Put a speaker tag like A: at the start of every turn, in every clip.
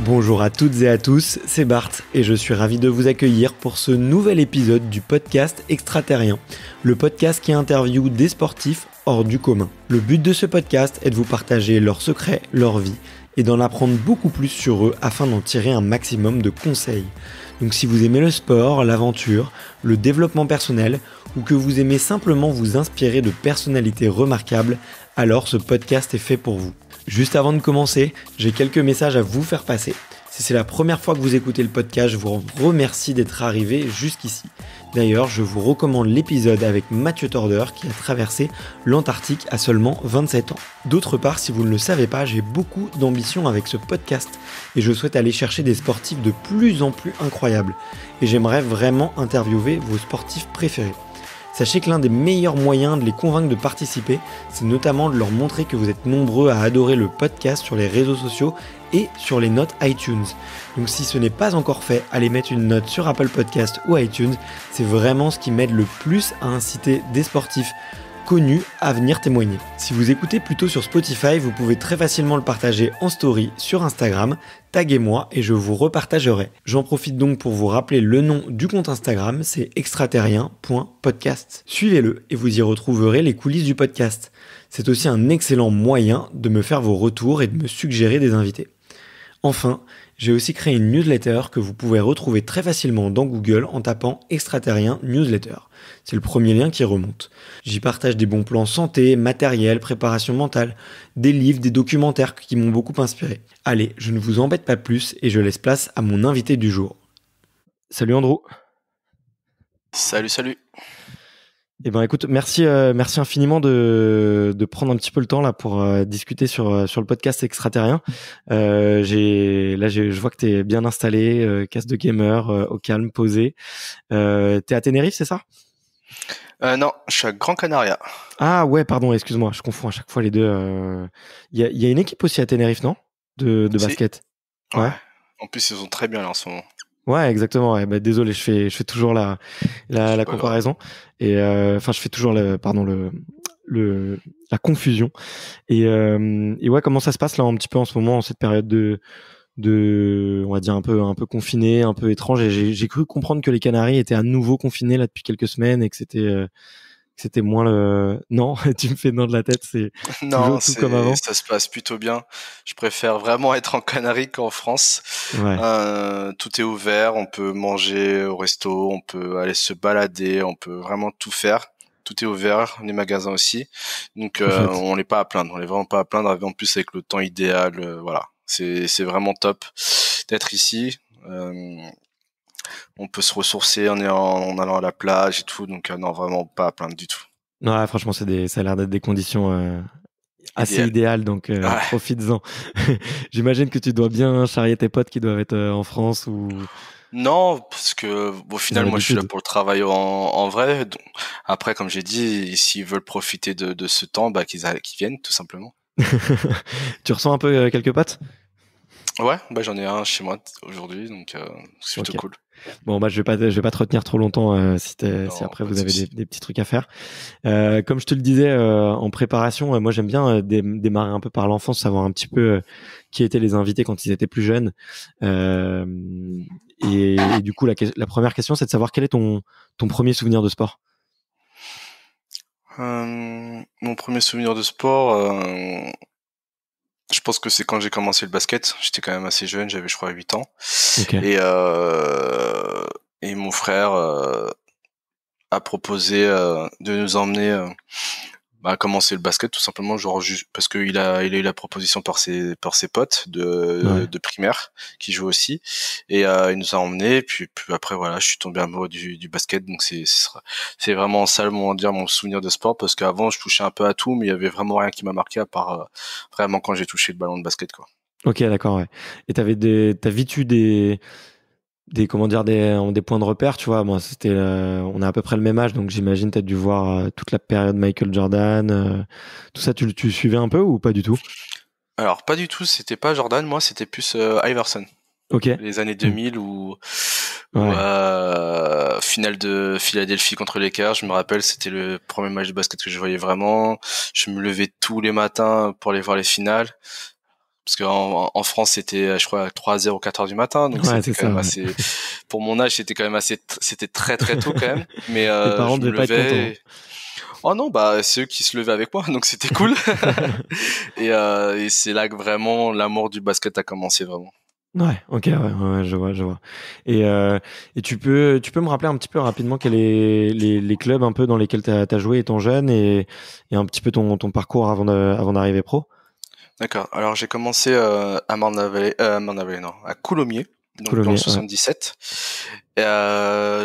A: Bonjour à toutes et à tous, c'est Bart et je suis ravi de vous accueillir pour ce nouvel épisode du podcast Extraterrien, le podcast qui interviewe des sportifs hors du commun. Le but de ce podcast est de vous partager leurs secrets, leur vie et d'en apprendre beaucoup plus sur eux afin d'en tirer un maximum de conseils. Donc si vous aimez le sport, l'aventure, le développement personnel ou que vous aimez simplement vous inspirer de personnalités remarquables, alors ce podcast est fait pour vous. Juste avant de commencer, j'ai quelques messages à vous faire passer. Si c'est la première fois que vous écoutez le podcast, je vous remercie d'être arrivé jusqu'ici. D'ailleurs, je vous recommande l'épisode avec Mathieu Torder qui a traversé l'Antarctique à seulement 27 ans. D'autre part, si vous ne le savez pas, j'ai beaucoup d'ambition avec ce podcast et je souhaite aller chercher des sportifs de plus en plus incroyables. Et j'aimerais vraiment interviewer vos sportifs préférés. Sachez que l'un des meilleurs moyens de les convaincre de participer, c'est notamment de leur montrer que vous êtes nombreux à adorer le podcast sur les réseaux sociaux et sur les notes iTunes. Donc si ce n'est pas encore fait, allez mettre une note sur Apple Podcast ou iTunes, c'est vraiment ce qui m'aide le plus à inciter des sportifs connus à venir témoigner. Si vous écoutez plutôt sur Spotify, vous pouvez très facilement le partager en story sur Instagram, taguez-moi et je vous repartagerai. J'en profite donc pour vous rappeler le nom du compte Instagram, c'est extraterrien.podcast. Suivez-le et vous y retrouverez les coulisses du podcast. C'est aussi un excellent moyen de me faire vos retours et de me suggérer des invités. Enfin, j'ai aussi créé une newsletter que vous pouvez retrouver très facilement dans Google en tapant Extraterrien Newsletter. C'est le premier lien qui remonte. J'y partage des bons plans santé, matériel, préparation mentale, des livres, des documentaires qui m'ont beaucoup inspiré. Allez, je ne vous embête pas plus et je laisse place à mon invité du jour. Salut Andrew.
B: Salut.
A: Eh ben écoute, merci infiniment de prendre un petit peu le temps là pour discuter sur le podcast Extraterrien. Je vois que t'es bien installé, casque de gamer, au calme, posé. T'es à Tenerife, c'est ça?
B: Non, je suis à Gran Canaria.
A: Ah ouais, pardon, excuse-moi, je confonds à chaque fois les deux. Il y a une équipe aussi à Tenerife, non? De basket.
B: Ouais. En plus, ils sont très bien là en ce moment.
A: Ouais, exactement. Ouais. Bah, désolé, je fais toujours la comparaison et je fais toujours la confusion et ouais, comment ça se passe là un petit peu en ce moment, en cette période de on va dire un peu confiné, un peu étrange, et j'ai cru comprendre que les Canaries étaient à nouveau confinés là depuis quelques semaines et que c'était moins le... Non, tu me fais non de la tête, c'est
B: Non,
A: toujours tout comme avant.
B: ça se passe plutôt bien. Je préfère vraiment être en Canaries qu'en France.
A: Ouais.
B: Tout est ouvert, on peut manger au resto, on peut aller se balader, on peut vraiment tout faire. Tout est ouvert, les magasins aussi. Donc on n'est pas à plaindre, on n'est vraiment pas à plaindre. En plus avec le temps idéal, voilà. C'est vraiment top d'être ici. On peut se ressourcer en allant à la plage et tout, donc non, vraiment pas à plaindre du tout.
A: Ouais, franchement, ça a l'air d'être des conditions assez idéales, donc
B: Ouais.
A: profites-en. J'imagine que tu dois bien charrier tes potes qui doivent être en France ou...
B: Non, parce que au final, moi, je suis là pour le travail en vrai. Donc, après, comme j'ai dit, s'ils veulent profiter de ce temps, bah qu'ils viennent, tout simplement.
A: Tu ressens un peu quelques potes?
B: Ouais, bah j'en ai un chez moi aujourd'hui, donc c'est plutôt cool.
A: Bon, bah je vais pas te retenir trop longtemps si après vous avez des petits trucs à faire. Comme je te le disais en préparation, moi j'aime bien démarrer un peu par l'enfance, savoir un petit peu qui étaient les invités quand ils étaient plus jeunes. Et du coup, la première question, c'est de savoir quel est ton premier souvenir de sport.
B: Mon premier souvenir de sport, je pense que c'est quand j'ai commencé le basket. J'étais quand même assez jeune, j'avais je crois 8 ans. Okay. Et mon frère a proposé de nous emmener à commencer le basket tout simplement, genre parce que il a eu la proposition par ses potes de primaire qui jouent aussi, et il nous a emmenés, puis après voilà, je suis tombé amoureux du basket. Donc c'est vraiment ça mon souvenir de sport, parce qu'avant je touchais un peu à tout, mais il y avait vraiment rien qui m'a marqué à part vraiment quand j'ai touché le ballon de basket, quoi.
A: Ok, d'accord, ouais. Et t'as vite eu des points de repère, tu vois. Moi, on a à peu près le même âge, donc j'imagine t'as dû voir toute la période Michael Jordan, tout ça. Tu suivais un peu ou pas du tout?
B: Alors pas du tout, c'était pas Jordan, moi c'était plus Iverson.
A: Ok.
B: Les années 2000 où finale de Philadelphie contre les Lakers, je me rappelle, c'était le premier match de basket que je voyais vraiment. Je me levais tous les matins pour aller voir les finales. parce qu'en France c'était je crois 3h ou 4h du matin, donc c'était quand même assez, pour mon âge c'était quand même assez, c'était très très tôt quand même, mais
A: tes parents
B: je me
A: devaient pas être contents.
B: levais. Oh non, bah c'est eux qui se levaient avec moi, donc c'était cool. Et c'est là que vraiment l'amour du basket a commencé vraiment.
A: Ouais, ok, ouais, je vois. Et tu peux me rappeler un petit peu rapidement quels est les clubs un peu dans lesquels t'as joué étant jeune et un petit peu ton parcours avant d'arriver pro?
B: D'accord. Alors j'ai commencé à Marne-la-Vallée, non, à Coulommiers, donc dans le
A: Coulommiers, ouais.
B: 77. Et,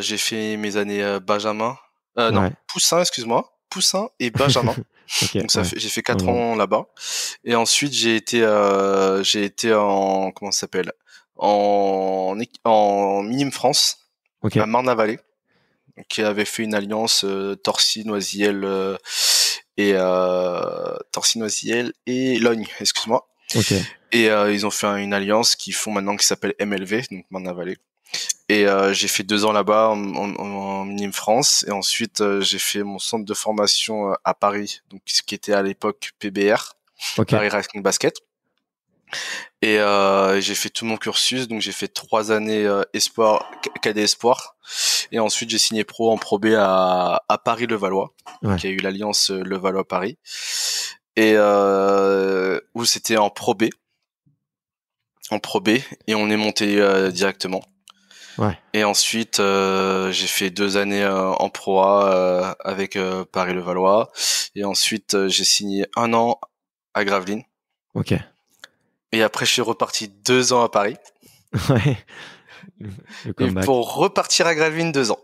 B: j'ai fait mes années Benjamin, non,
A: Ouais.
B: Poussin, excuse-moi, Poussin et Benjamin.
A: Ok,
B: Donc
A: ouais.
B: j'ai fait 4 ans là-bas. Et ensuite j'ai été en, comment ça s'appelle, en Minime France
A: Ok,
B: à Marne-la-Vallée, qui avait fait une alliance Torcy, Noisiel et Logne, excuse-moi.
A: ok,
B: Et ils ont fait une alliance qui font maintenant, qui s'appelle MLV, donc Marne-la-Vallée. Et j'ai fait 2 ans là-bas en Minime France. Et ensuite, j'ai fait mon centre de formation à Paris, donc ce qui était à l'époque PBR,
A: ok.
B: Paris Racing Basket. Et j'ai fait tout mon cursus, donc j'ai fait 3 années espoir, cadet espoir. Et ensuite, j'ai signé pro en Pro B à Paris-Levallois.
A: Ouais.
B: Donc il y a eu l'alliance Levallois-Paris. Et où c'était en Pro B. En Pro B. Et on est monté directement.
A: Ouais.
B: Et ensuite, j'ai fait 2 années en Pro A avec Paris-Levallois. Et ensuite, j'ai signé 1 an à Gravelines.
A: Ok.
B: Et après, je suis reparti 2 ans à Paris.
A: Ouais. Le
B: Et
A: comeback.
B: pour repartir à Gravelines 2 ans.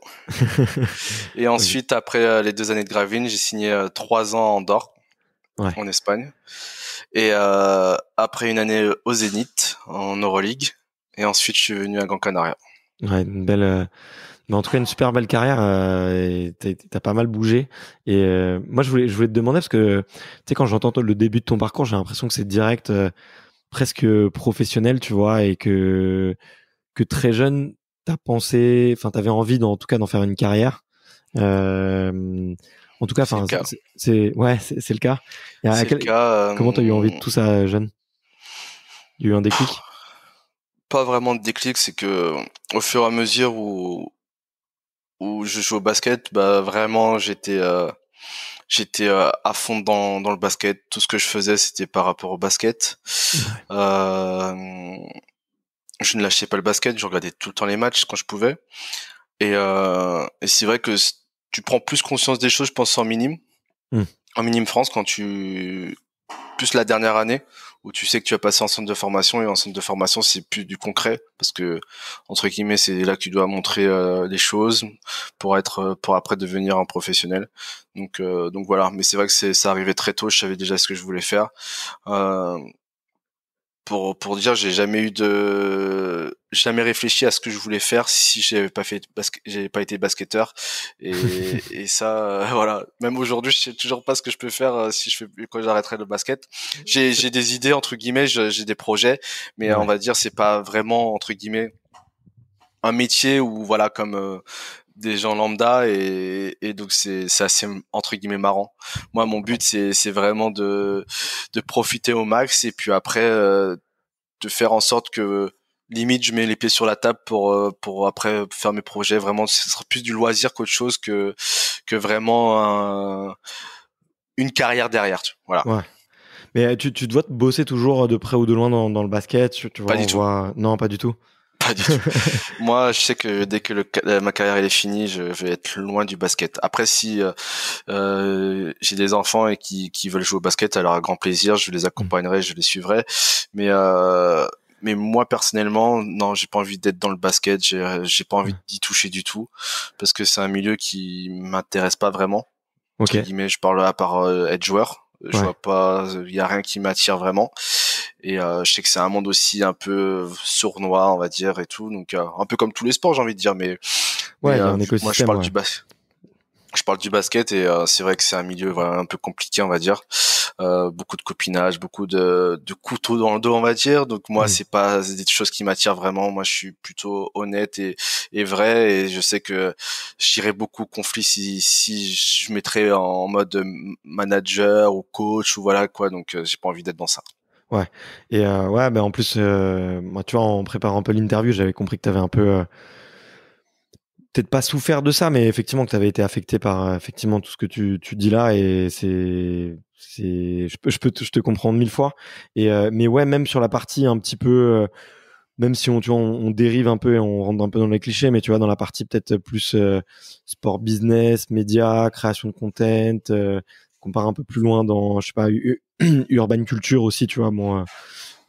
B: Et
A: Ok.
B: ensuite, après les 2 années de Gravelines, j'ai signé 3 ans en Andorre,
A: Ouais.
B: en Espagne. Et après une année au Zénith, en Euroleague. Et ensuite, je suis venu à Gran Canaria.
A: Ouais, une belle. Mais en tout cas, une super belle carrière. Et t'as pas mal bougé. Et moi, je voulais te demander parce que tu sais, quand j'entends le début de ton parcours, j'ai l'impression que c'est direct, presque professionnel, tu vois, et que très jeune, t'avais envie, en tout cas, d'en faire une carrière. En tout cas,
B: C'est le cas.
A: c'est le cas. Et
B: C'est le cas.
A: comment t'as eu envie de tout ça jeune? Il y a eu un déclic?
B: Pas vraiment de déclic, c'est que au fur et à mesure où je joue au basket, bah vraiment j'étais à fond dans le basket. Tout ce que je faisais, c'était par rapport au basket.
A: Ouais.
B: Euh, je ne lâchais pas le basket, je regardais tout le temps les matchs quand je pouvais. Et c'est vrai que tu prends plus conscience des choses, je pense,
A: Hmm.
B: en minime France, quand tu plus la dernière année où tu sais que tu vas passer en centre de formation, et en centre de formation c'est plus du concret parce que entre guillemets c'est là que tu dois montrer les choses pour après devenir un professionnel. Donc voilà, mais c'est vrai que ça arrivait très tôt, je savais déjà ce que je voulais faire. Euh, pour dire, j'ai jamais réfléchi à ce que je voulais faire si j'avais pas été basketteur. Et ça, voilà. Même aujourd'hui, je sais toujours pas ce que je peux faire si je fais, quand j'arrêterai le basket. J'ai des idées, entre guillemets, j'ai des projets, mais on
A: Ouais.
B: va dire, c'est pas vraiment, entre guillemets, un métier où, voilà, comme, des gens lambda, et donc c'est assez, entre guillemets, marrant. Moi, mon but, c'est vraiment de profiter au max, et puis après, de faire en sorte que limite je mets les pieds sur la table pour après faire mes projets. Vraiment, ce sera plus du loisir qu'autre chose, que vraiment une carrière derrière, voilà.
A: Ouais. Mais tu dois te bosser toujours de près ou de loin dans le basket, tu vois,
B: Pas du
A: on
B: tout.
A: voit. Non, pas du tout.
B: Pas du tout. Moi, je sais que dès que ma carrière elle est finie, je vais être loin du basket. Après, si j'ai des enfants et qui veulent jouer au basket, alors à grand plaisir, je les
A: Hmm.
B: accompagnerai, je les suivrai. Mais mais moi personnellement, non, j'ai pas envie d'être dans le basket. J'ai pas envie d'y toucher du tout parce que c'est un milieu qui m'intéresse pas vraiment.
A: Ok.
B: Entre guillemets, je parle à part être joueur. Je
A: Ouais.
B: vois pas, il y a rien qui m'attire vraiment. Et je sais que c'est un monde aussi un peu sournois, on va dire, et tout. Donc un peu comme tous les sports, j'ai envie de dire. Mais
A: Ouais, il y a un
B: vu que moi
A: écosystème, ouais.
B: je parle du basket, et c'est vrai que c'est un milieu, voilà, un peu compliqué, on va dire. Beaucoup de copinage, beaucoup de couteaux dans le dos, on va dire. Donc moi,
A: Hmm.
B: c'est pas des choses qui m'attirent vraiment. Moi, je suis plutôt honnête et vrai, et je sais que j'irais beaucoup au conflit si je mettrais en mode manager ou coach ou voilà quoi. Donc j'ai pas envie d'être dans ça.
A: Ouais. Et ouais, en plus, moi, tu vois, en préparant un peu l'interview, j'avais compris que tu avais un peu, peut-être pas souffert de ça, mais effectivement que tu avais été affecté par effectivement tout ce que tu dis là, et je te comprends 1000 fois. Et mais ouais, même sur la partie un petit peu, même si tu vois, on dérive un peu et on rentre un peu dans les clichés, mais tu vois, dans la partie peut-être plus sport business, médias, création de content, qu'on part un peu plus loin dans, je sais pas, urban culture aussi, tu vois, bon.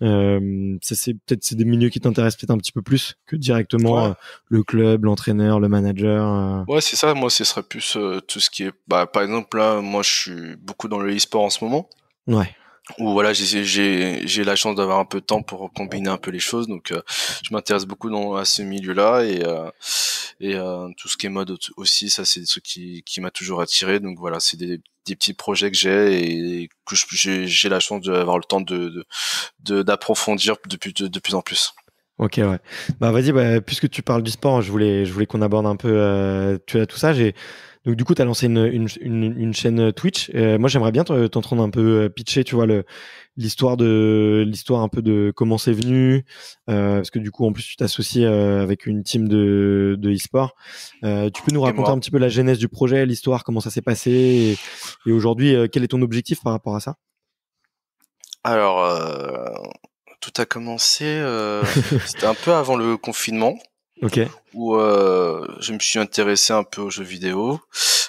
A: Ça, c'est des milieux qui t'intéressent peut-être un petit peu plus que directement
B: Ouais.
A: le club, l'entraîneur, le manager.
B: Ouais, c'est ça. Moi, ce serait plus tout ce qui est, par exemple, là, moi, je suis beaucoup dans le e-sport en ce moment.
A: Ouais.
B: Où voilà, j'ai la chance d'avoir un peu de temps pour combiner un peu les choses. Donc, je m'intéresse beaucoup à ce milieu-là et tout ce qui est mode aussi. Ça, c'est ce qui m'a toujours attiré. Donc voilà, c'est des petits projets que j'ai et que j'ai la chance d'avoir le temps d'approfondir de plus en plus.
A: Ok, ouais. Bah vas-y, puisque tu parles du sport, je voulais qu'on aborde un peu tu as tout ça. Donc du coup, tu as lancé une chaîne Twitch. Moi, j'aimerais bien t'entendre un peu pitcher, tu vois, l'histoire un peu de comment c'est venu, parce que du coup, en plus, tu t'associes avec une team de e-sport. Tu peux nous
B: Et
A: raconter
B: moi,
A: un petit peu la genèse du projet, l'histoire, comment ça s'est passé, et aujourd'hui, quel est ton objectif par rapport à ça?
B: alors, tout a commencé, c'était un peu avant le confinement.
A: Ok.
B: Où je me suis intéressé un peu aux jeux vidéo.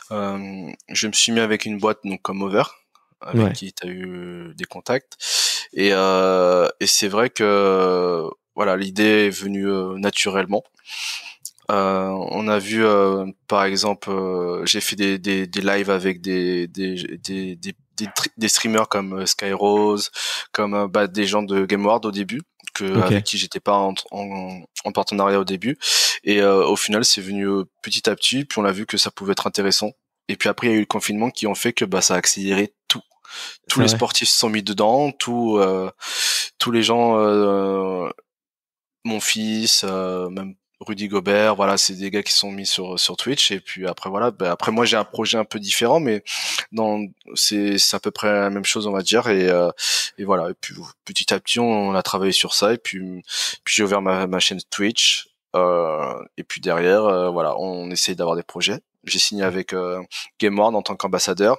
B: Je me suis mis avec une boîte donc comme Over, avec
A: Ouais.
B: qui tu as eu des contacts. Et c'est vrai que voilà, l'idée est venue naturellement. On a vu par exemple, j'ai fait des lives avec des streamers comme Skyrose, comme des gens de GameWard au début,
A: Ok.
B: avec qui j'étais pas en partenariat au début. Et au final, c'est venu petit à petit, puis on a vu que ça pouvait être intéressant. Et puis après, il y a eu le confinement qui ont fait que ça a accéléré tout. Tous
A: C'est
B: les
A: vrai.
B: sportifs se sont mis dedans, tous les gens, mon fils, même Rudy Gobert, voilà, c'est des gars qui sont mis sur Twitch. Et puis après voilà, après moi j'ai un projet un peu différent, mais c'est à peu près la même chose on va dire. Et voilà. Et puis petit à petit on a travaillé sur ça. Et puis j'ai ouvert ma chaîne Twitch. Et puis derrière, voilà, on essaye d'avoir des projets. J'ai signé avec GameWard en tant qu'ambassadeur.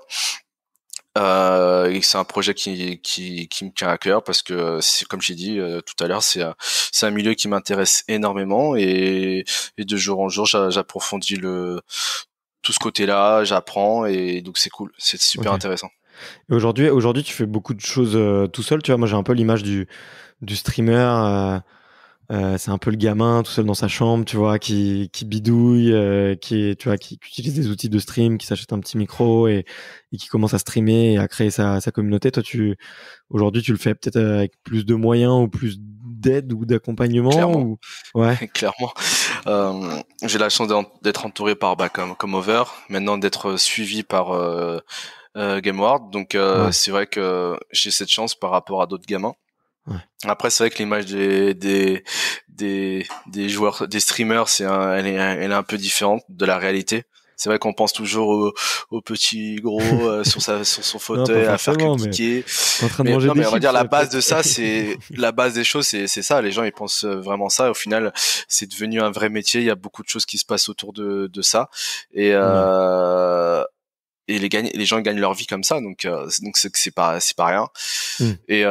B: Et c'est un projet qui me tient à cœur parce que c'est comme j'ai dit tout à l'heure, c'est un milieu qui m'intéresse énormément et de jour en jour j'approfondis le tout ce côté-là, j'apprends et donc c'est cool, c'est super
A: Ok.
B: intéressant.
A: Et aujourd'hui, tu fais beaucoup de choses tout seul. Tu vois, moi, j'ai un peu l'image du streamer. C'est un peu le gamin tout seul dans sa chambre, tu vois, qui bidouille, qui utilise des outils de stream, qui s'achète un petit micro et qui commence à streamer et à créer sa communauté. Toi, aujourd'hui, tu le fais peut-être avec plus de moyens ou plus d'aide ou d'accompagnement
B: Clairement,
A: ou ouais.
B: clairement. J'ai la chance d'être entouré par comme Over, maintenant d'être suivi par GameWard, donc
A: Ouais.
B: c'est vrai que j'ai cette chance par rapport à d'autres gamins.
A: Ouais.
B: Après, c'est vrai que l'image des joueurs, des streamers, elle est un peu différente de la réalité. C'est vrai qu'on pense toujours au petit gros sur son
A: Non, pas
B: fauteuil à faire que
A: forcément, mais
B: geeker.
A: t'es en train de
B: Mais
A: manger
B: non,
A: des
B: mais on va dire
A: chips,
B: la base de
A: peut-être.
B: ça, c'est la base des choses, c'est ça. Les gens ils pensent vraiment ça. Au final, c'est devenu un vrai métier. Il y a beaucoup de choses qui se passent autour de ça. Et
A: Ouais.
B: les gens gagnent leur vie comme ça, donc c'est pas rien.
A: Hmm.
B: Et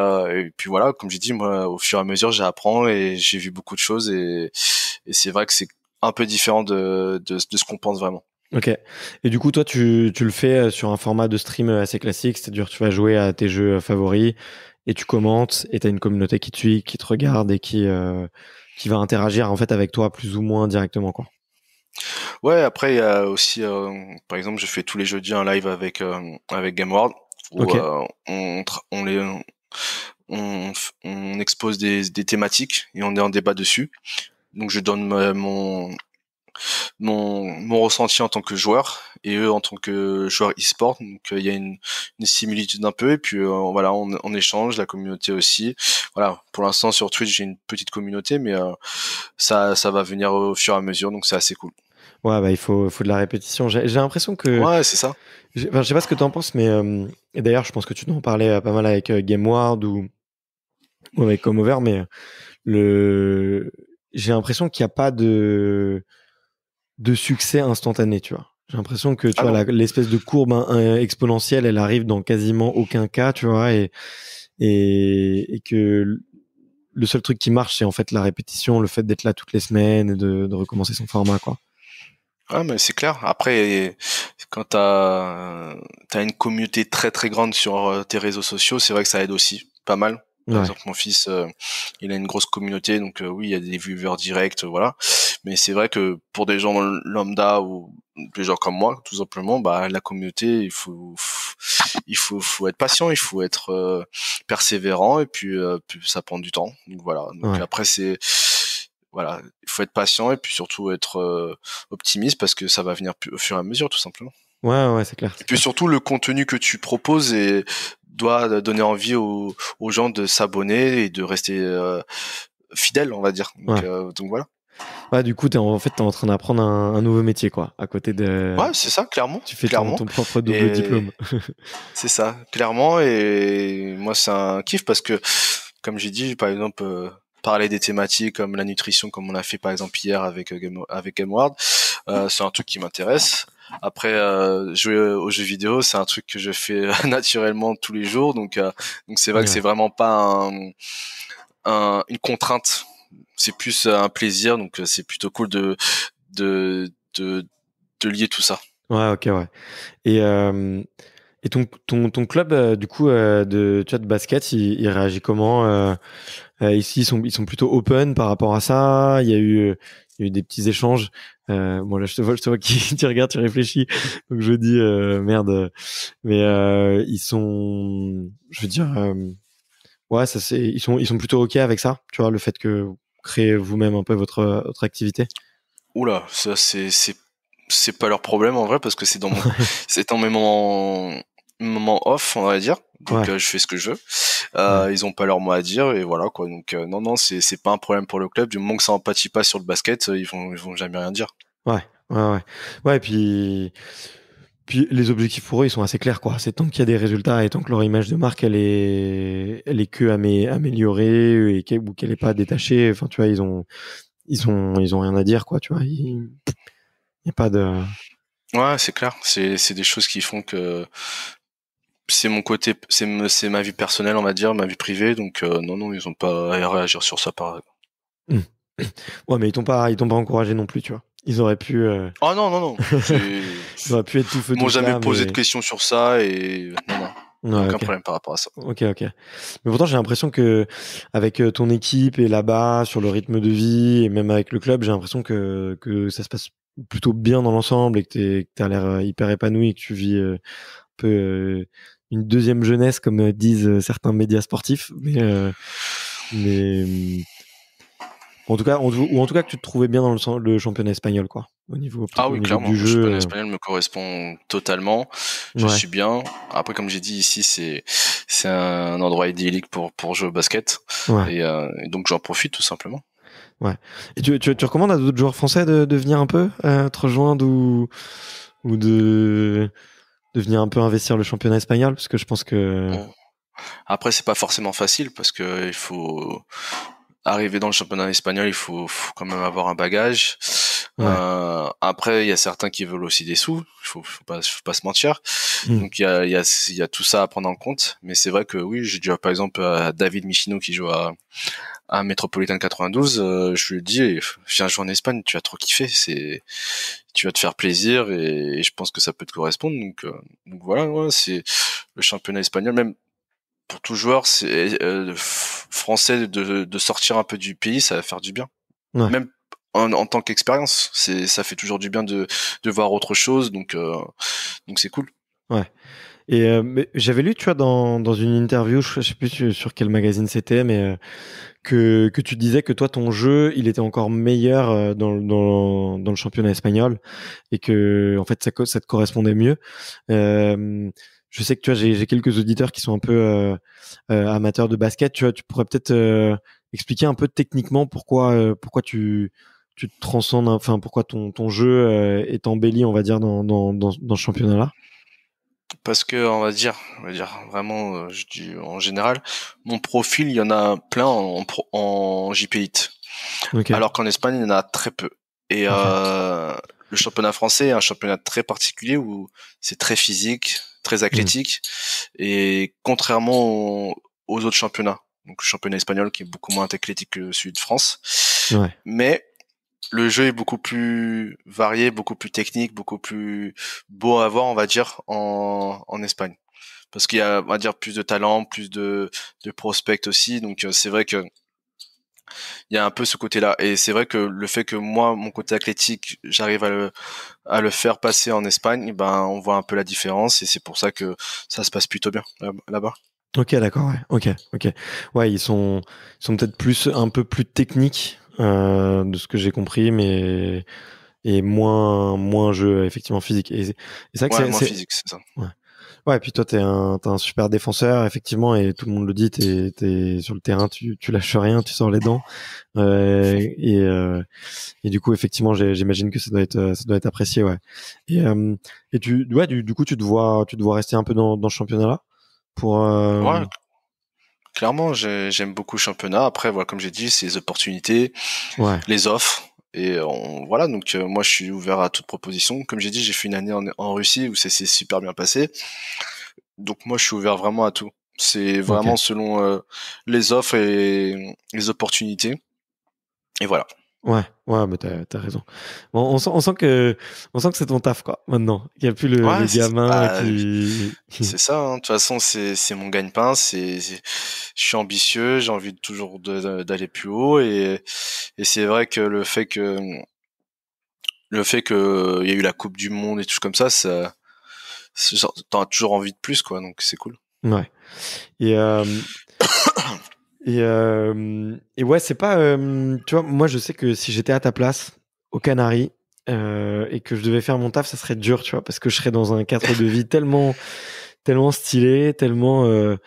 B: puis voilà, comme j'ai dit, moi au fur et à mesure j'apprends et j'ai vu beaucoup de choses et c'est vrai que c'est un peu différent de ce qu'on pense vraiment.
A: Ok. Et du coup, toi, tu le fais sur un format de stream assez classique, c'est-à-dire tu vas jouer à tes jeux favoris et tu commentes et tu as une communauté qui te suit, qui te regarde et qui va interagir en fait avec toi plus ou moins directement, quoi.
B: Ouais, après il y a aussi par exemple, je fais tous les jeudis un live avec GameWard où
A: Ok.
B: on expose des thématiques et on est en débat dessus. Donc je donne mon ressenti en tant que joueur et eux en tant que joueur e-sport. Donc il y a une similitude un peu et puis voilà, on échange, la communauté aussi. Voilà, pour l'instant sur Twitch j'ai une petite communauté, mais ça va venir au fur et à mesure, donc c'est assez cool.
A: Ouais, il faut de la répétition. J'ai l'impression que,
B: Ouais, c'est ça.
A: enfin, je sais pas ce que tu en penses, mais et d'ailleurs, je pense que tu dois en parler pas mal avec GameWard Ouais, comme over, mais j'ai l'impression qu'il n'y a pas de succès instantané, tu vois. J'ai l'impression que, tu vois, l'espèce de courbe exponentielle, elle arrive dans quasiment aucun cas, tu vois, et que le seul truc qui marche, c'est en fait la répétition, le fait d'être là toutes les semaines et de recommencer son format, quoi.
B: Ah, mais c'est clair. Après, quand t'as une communauté très très grande sur tes réseaux sociaux, c'est vrai que ça aide aussi pas mal. Par exemple, mon fils, il a une grosse communauté, donc oui, il y a des viewers directs, voilà. Mais c'est vrai que pour des gens lambda ou des gens comme moi, tout simplement, bah la communauté, il faut être patient, il faut être persévérant, et puis ça prend du temps. Donc voilà. Donc après voilà, il faut être patient et puis surtout être optimiste parce que ça va venir au fur et à mesure, tout simplement.
A: Ouais, c'est clair.
B: Et puis surtout, le contenu que tu proposes doit donner envie aux gens de s'abonner et de rester fidèles, on va dire. Donc voilà.
A: Ouais, du coup, t'es en train d'apprendre un nouveau métier, quoi, à côté de...
B: Ouais, c'est ça, clairement.
A: Tu fais ton propre double diplôme.
B: C'est ça, clairement. Et moi, c'est un kiff parce que, comme j'ai dit, par exemple, parler des thématiques comme la nutrition, comme on a fait par exemple hier avec GameWard, c'est un truc qui m'intéresse. Après, jouer aux jeux vidéo, c'est un truc que je fais naturellement tous les jours, donc c'est vrai que c'est vraiment pas une contrainte, c'est plus un plaisir, donc c'est plutôt cool de lier tout ça.
A: Ouais, ok, ouais. Et ton club, du coup, de basket, il réagit comment ici, ils sont plutôt open par rapport à ça. Il y a eu des petits échanges. Bon, là, je te vois qui tu regardes, tu réfléchis. Donc, je dis merde. Mais ils sont, je veux dire, ouais, ils sont plutôt ok avec ça. Tu vois, le fait que vous créez vous-même un peu votre activité.
B: Oula, ça c'est pas leur problème en vrai parce que c'est dans mes moments off, on va dire. Donc je fais ce que je veux. Ils ont pas leur mot à dire et voilà quoi. Donc non, c'est pas un problème pour le club, du moment que ça empathie pas sur le basket, ils vont jamais rien dire.
A: Ouais, et puis les objectifs pour eux, ils sont assez clairs, quoi. C'est tant qu'il y a des résultats et tant que leur image de marque, elle est que améliorée ou qu'elle est pas détachée. Enfin, tu vois, ils ont rien à dire, quoi. Tu vois, il y a pas de...
B: Ouais, c'est clair. C'est des choses qui font que c'est mon côté, c'est ma vie personnelle, on va dire, ma vie privée. Donc non, ils ont pas à réagir sur ça par exemple.
A: Ouais, mais ils t'ont pas encouragé non plus, tu vois. Ils auraient pu...
B: Oh non.
A: Ils auraient pu être tout feu
B: Ils m'ont
A: tout
B: jamais
A: flamme,
B: posé de questions sur ça et non. Aucun problème par rapport à ça.
A: Ok. Mais pourtant, j'ai l'impression que avec ton équipe et là-bas, sur le rythme de vie et même avec le club, j'ai l'impression que ça se passe plutôt bien dans l'ensemble et que t'as l'air hyper épanoui et que tu vis un peu une deuxième jeunesse, comme disent certains médias sportifs. Mais en tout cas, que tu te trouvais bien dans le championnat espagnol, quoi. Au niveau
B: Clairement,
A: du jeu.
B: Le championnat espagnol me correspond totalement. Je suis bien. Après, comme j'ai dit, ici, c'est un endroit idyllique pour jouer au basket. Et donc, j'en profite tout simplement.
A: Ouais. Et tu recommandes à d'autres joueurs français de venir un peu te rejoindre ou de venir un peu investir le championnat espagnol, parce que je pense que...
B: Bon. Après, c'est pas forcément facile parce que il faut arriver dans le championnat espagnol, il faut quand même avoir un bagage. Après, il y a certains qui veulent aussi des sous. Faut pas se mentir. Donc il y a tout ça à prendre en compte. Mais c'est vrai que oui, j'ai déjà par exemple David Michino qui joue à Metropolitan 92. Je lui dis, viens jouer en Espagne, tu vas trop kiffer. Tu vas te faire plaisir et je pense que ça peut te correspondre. Donc voilà, c'est le championnat espagnol, même pour tout joueur français de sortir un peu du pays, ça va faire du bien. Même en tant qu'expérience, ça fait toujours du bien de voir autre chose, donc c'est cool.
A: Ouais. Et mais j'avais lu, tu vois, dans une interview, je sais plus sur quel magazine c'était, mais que tu disais que toi, ton jeu, il était encore meilleur dans le championnat espagnol et que en fait ça te correspondait mieux. Je sais que tu vois, j'ai quelques auditeurs qui sont un peu amateurs de basket. Tu vois, tu pourrais peut-être expliquer un peu techniquement pourquoi tu te transcendes, enfin pourquoi ton jeu est embelli, on va dire, dans ce championnat-là.
B: parce que on va dire vraiment, je dis en général, mon profil, il y en a plein en JP Elite.
A: Okay.
B: Alors qu'en Espagne, il y en a très peu. Et le championnat français est un championnat très particulier où c'est très physique, très athlétique, et contrairement aux autres championnats, donc le championnat espagnol qui est beaucoup moins athlétique que celui de France, mais le jeu est beaucoup plus varié, beaucoup plus technique, beaucoup plus beau à voir, on va dire, en Espagne. Parce qu'il y a, on va dire, plus de talent, plus de prospects aussi. Donc c'est vrai que il y a un peu ce côté-là. Et c'est vrai que le fait que moi, mon côté athlétique, j'arrive à le faire passer en Espagne, ben on voit un peu la différence, et c'est pour ça que ça se passe plutôt bien là-bas.
A: Ok, d'accord, ouais. Ok. Ouais, ils sont peut-être un peu plus techniques de ce que j'ai compris, mais et moins jeu effectivement physique. Et c'est ça que
B: Ouais, moins physique, c'est ça.
A: Ouais. Ouais, et puis toi, t'es un super défenseur, effectivement, et tout le monde le dit, t'es sur le terrain, tu lâches rien, tu sors les dents. Et du coup, effectivement, j'imagine que ça doit être apprécié, ouais. Et du coup, tu te vois rester un peu dans ce championnat-là pour.
B: Ouais, clairement, j'aime beaucoup le championnat. Après, voilà, comme j'ai dit, c'est les opportunités,
A: Ouais.
B: les offres. Et voilà, donc moi je suis ouvert à toute proposition. Comme j'ai dit, j'ai fait une année en Russie où ça s'est super bien passé. Donc moi je suis ouvert vraiment à tout. C'est vraiment selon les offres et les opportunités. Et voilà.
A: Ouais, mais t'as raison. Bon, on sent que c'est ton taf, quoi, maintenant. Il y a plus le
B: Ouais,
A: gamin qui.
B: c'est ça, hein. De toute façon, c'est mon gagne-pain. Je suis ambitieux, j'ai envie toujours d'aller plus haut, et c'est vrai que le fait que il y a eu la Coupe du Monde et tout comme ça, t'en as toujours envie de plus, quoi. Donc c'est cool.
A: Ouais. Et et ouais, c'est pas. Tu vois, moi, je sais que si j'étais à ta place aux Canaries et que je devais faire mon taf, ça serait dur, tu vois, parce que je serais dans un cadre de vie tellement stylé, tellement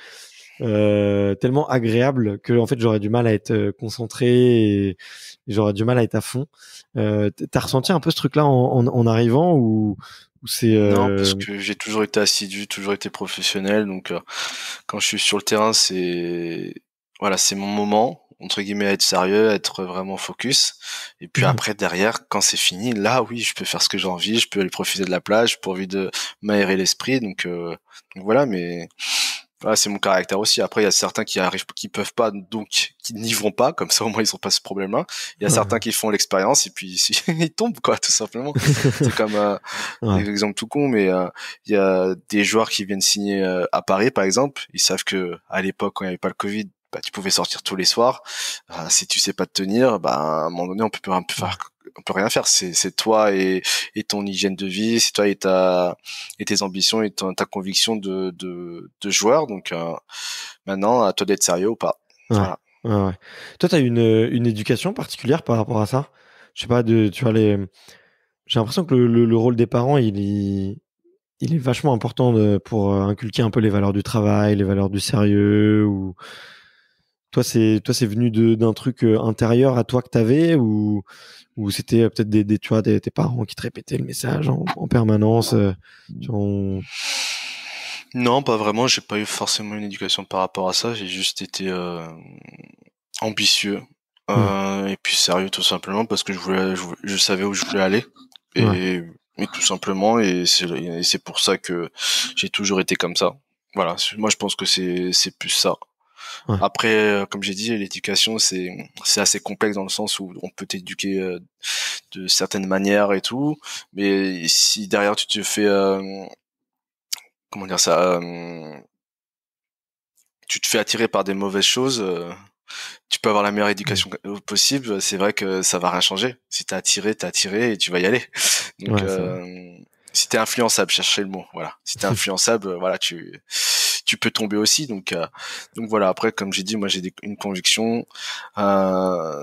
A: agréable que en fait j'aurais du mal à être concentré et j'aurais du mal à être à fond. T'as ressenti un peu ce truc-là en arrivant ou c'est
B: Non, parce que j'ai toujours été assidu, toujours été professionnel. Donc quand je suis sur le terrain, c'est mon moment entre guillemets, à être sérieux, à être vraiment focus. Et puis après derrière, quand c'est fini, là oui, je peux faire ce que j'ai envie, je peux aller profiter de la plage, pour envie de m'aérer l'esprit. Donc voilà, mais voilà, c'est mon caractère aussi. Après, il y a certains qui arrivent, qui peuvent pas, donc qui n'y vont pas. Comme ça, au moins, ils ont pas ce problème-là. Il y a certains qui font l'expérience et puis ils tombent, quoi, tout simplement. C'est comme un exemple tout con, mais il y a des joueurs qui viennent signer à Paris, par exemple. Ils savent que à l'époque, quand il n'y avait pas le Covid, bah, tu pouvais sortir tous les soirs. Si tu sais pas te tenir, bah, à un moment donné, on peut rien faire. C'est toi et ton hygiène de vie, c'est toi et tes ambitions et ta conviction de joueur. Donc maintenant, à toi d'être sérieux ou pas. Voilà.
A: Ouais. Toi, t'as une éducation particulière par rapport à ça? Je sais pas, tu vois, j'ai l'impression que le rôle des parents, il est vachement important pour inculquer un peu les valeurs du travail, les valeurs du sérieux. Ou toi, c'est venu d'un truc intérieur à toi que t'avais, ou c'était peut-être tu vois, tes parents qui te répétaient le message en permanence.
B: Non, pas vraiment. J'ai pas eu forcément une éducation par rapport à ça. J'ai juste été ambitieux et puis sérieux, tout simplement, parce que je savais où je voulais aller, et tout simplement, et c'est pour ça que j'ai toujours été comme ça. Voilà, moi je pense que c'est plus ça. Après, comme j'ai dit, l'éducation c'est assez complexe, dans le sens où on peut t'éduquer de certaines manières et tout, mais si derrière tu te fais comment dire ça, tu te fais attirer par des mauvaises choses, tu peux avoir la meilleure éducation possible, c'est vrai que ça va rien changer. Si t'es attiré et tu vas y aller. Donc si t'es influençable, cherchez le mot, voilà. Si t'es influençable, voilà, tu peux tomber aussi. Donc voilà. Après, comme j'ai dit, moi j'ai une conviction,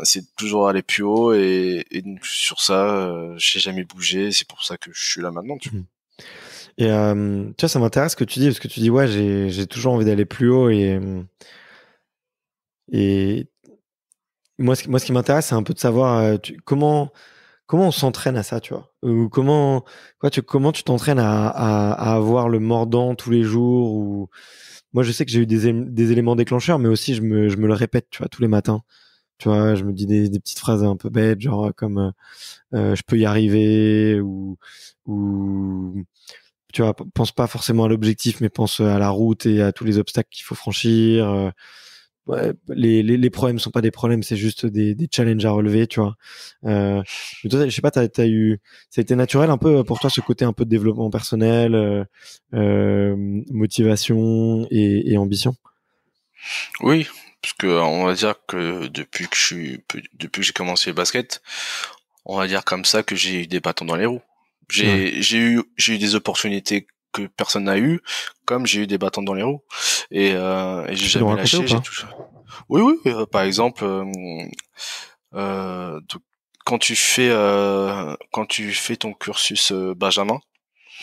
B: c'est toujours aller plus haut, et donc sur ça, j'ai jamais bougé. C'est pour ça que je suis là maintenant. Tu vois.
A: Et tu vois, ça m'intéresse ce que tu dis, parce que tu dis ouais, j'ai toujours envie d'aller plus haut, et moi ce qui m'intéresse, c'est un peu de savoir comment comment on s'entraîne à ça, tu vois? Ou comment tu t'entraînes à avoir le mordant tous les jours? Ou moi, je sais que j'ai eu des éléments déclencheurs, mais aussi je me le répète, tu vois, tous les matins. Tu vois, je me dis des petites phrases un peu bêtes, genre comme je peux y arriver, ou tu vois, pense pas forcément à l'objectif, mais pense à la route et à tous les obstacles qu'il faut franchir. Ouais, les problèmes sont pas des problèmes, c'est juste des challenges à relever, tu vois. Mais toi, je sais pas, ça a été naturel un peu pour toi, ce côté un peu de développement personnel, motivation et ambition?
B: Oui, parce que on va dire que depuis que j'ai commencé le basket, on va dire comme ça que j'ai eu des bâtons dans les roues.
A: Ouais.
B: J'ai eu des opportunités que personne n'a eu, comme j'ai eu des bâtons dans les roues. Et j'ai
A: Tu peux nous
B: jamais
A: raconter ou
B: lâché, j'ai
A: pas?
B: tout. Oui, oui. Par exemple, donc, quand tu fais ton cursus Benjamin,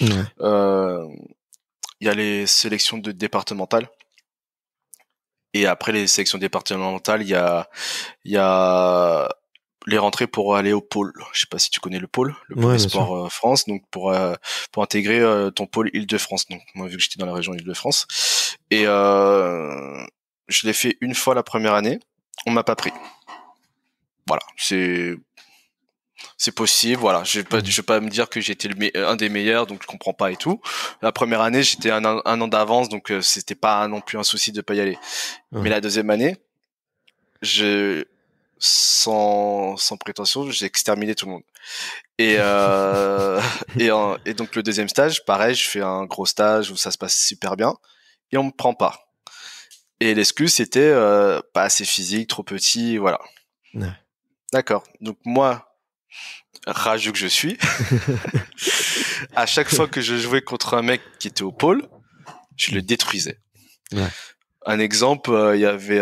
A: Ouais.
B: euh, il y a les sélections départementales. Et après les sélections départementales, il y a les rentrées pour aller au pôle. Je sais pas si tu connais le pôle
A: Ouais, bien sûr.
B: e-sport France, donc pour intégrer ton pôle Île-de-France. Donc moi vu que j'étais dans la région Île-de-France et je l'ai fait une fois la première année, on m'a pas pris. Voilà, c'est possible, voilà. Je vais pas me dire que j'étais un des meilleurs, donc je comprends pas et tout. La première année, j'étais un an d'avance, donc c'était pas non plus un souci de pas y aller. Mais
A: Ouais.
B: la deuxième année, je sans prétention, j'ai exterminé tout le monde. Et et donc le deuxième stage, pareil, je fais un gros stage où ça se passe super bien et on me prend pas. Et l'excuse c'était pas assez physique, trop petit, voilà.
A: Ouais.
B: D'accord. Donc moi, rageux que je suis, à chaque fois que je jouais contre un mec qui était au pôle, je le détruisais.
A: Ouais.
B: Un exemple, il y avait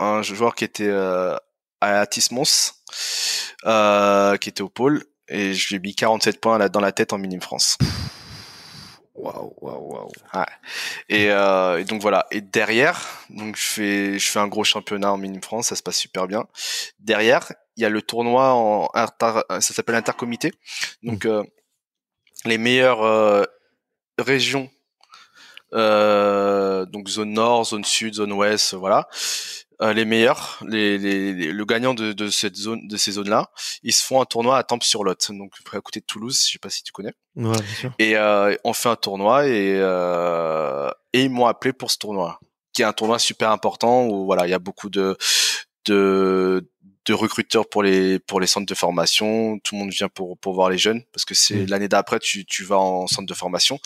B: un joueur qui était à Atis Mons, qui était au pôle, et je lui ai mis 47 points dans la tête en minime France.
A: Waouh, waouh, waouh.
B: Ouais. Et donc voilà. Et derrière, donc je fais un gros championnat en minime France, ça se passe super bien. Derrière, il y a le tournoi ça s'appelle intercomité.
A: Mm.
B: Donc les meilleures régions, donc zone nord, zone sud, zone ouest, voilà. Les meilleurs, le gagnant de cette zone, de ces zones-là, ils se font un tournoi à Tempes-sur-Lot, donc à côté de Toulouse, je sais pas si tu connais.
A: Ouais, bien sûr.
B: Et on fait un tournoi et ils m'ont appelé pour ce tournoi, qui est un tournoi super important où voilà, il y a beaucoup de de recruteurs pour les centres de formation. Tout le monde vient pour voir les jeunes parce que c'est
A: Mm.
B: l'année d'après tu vas en centre de formation.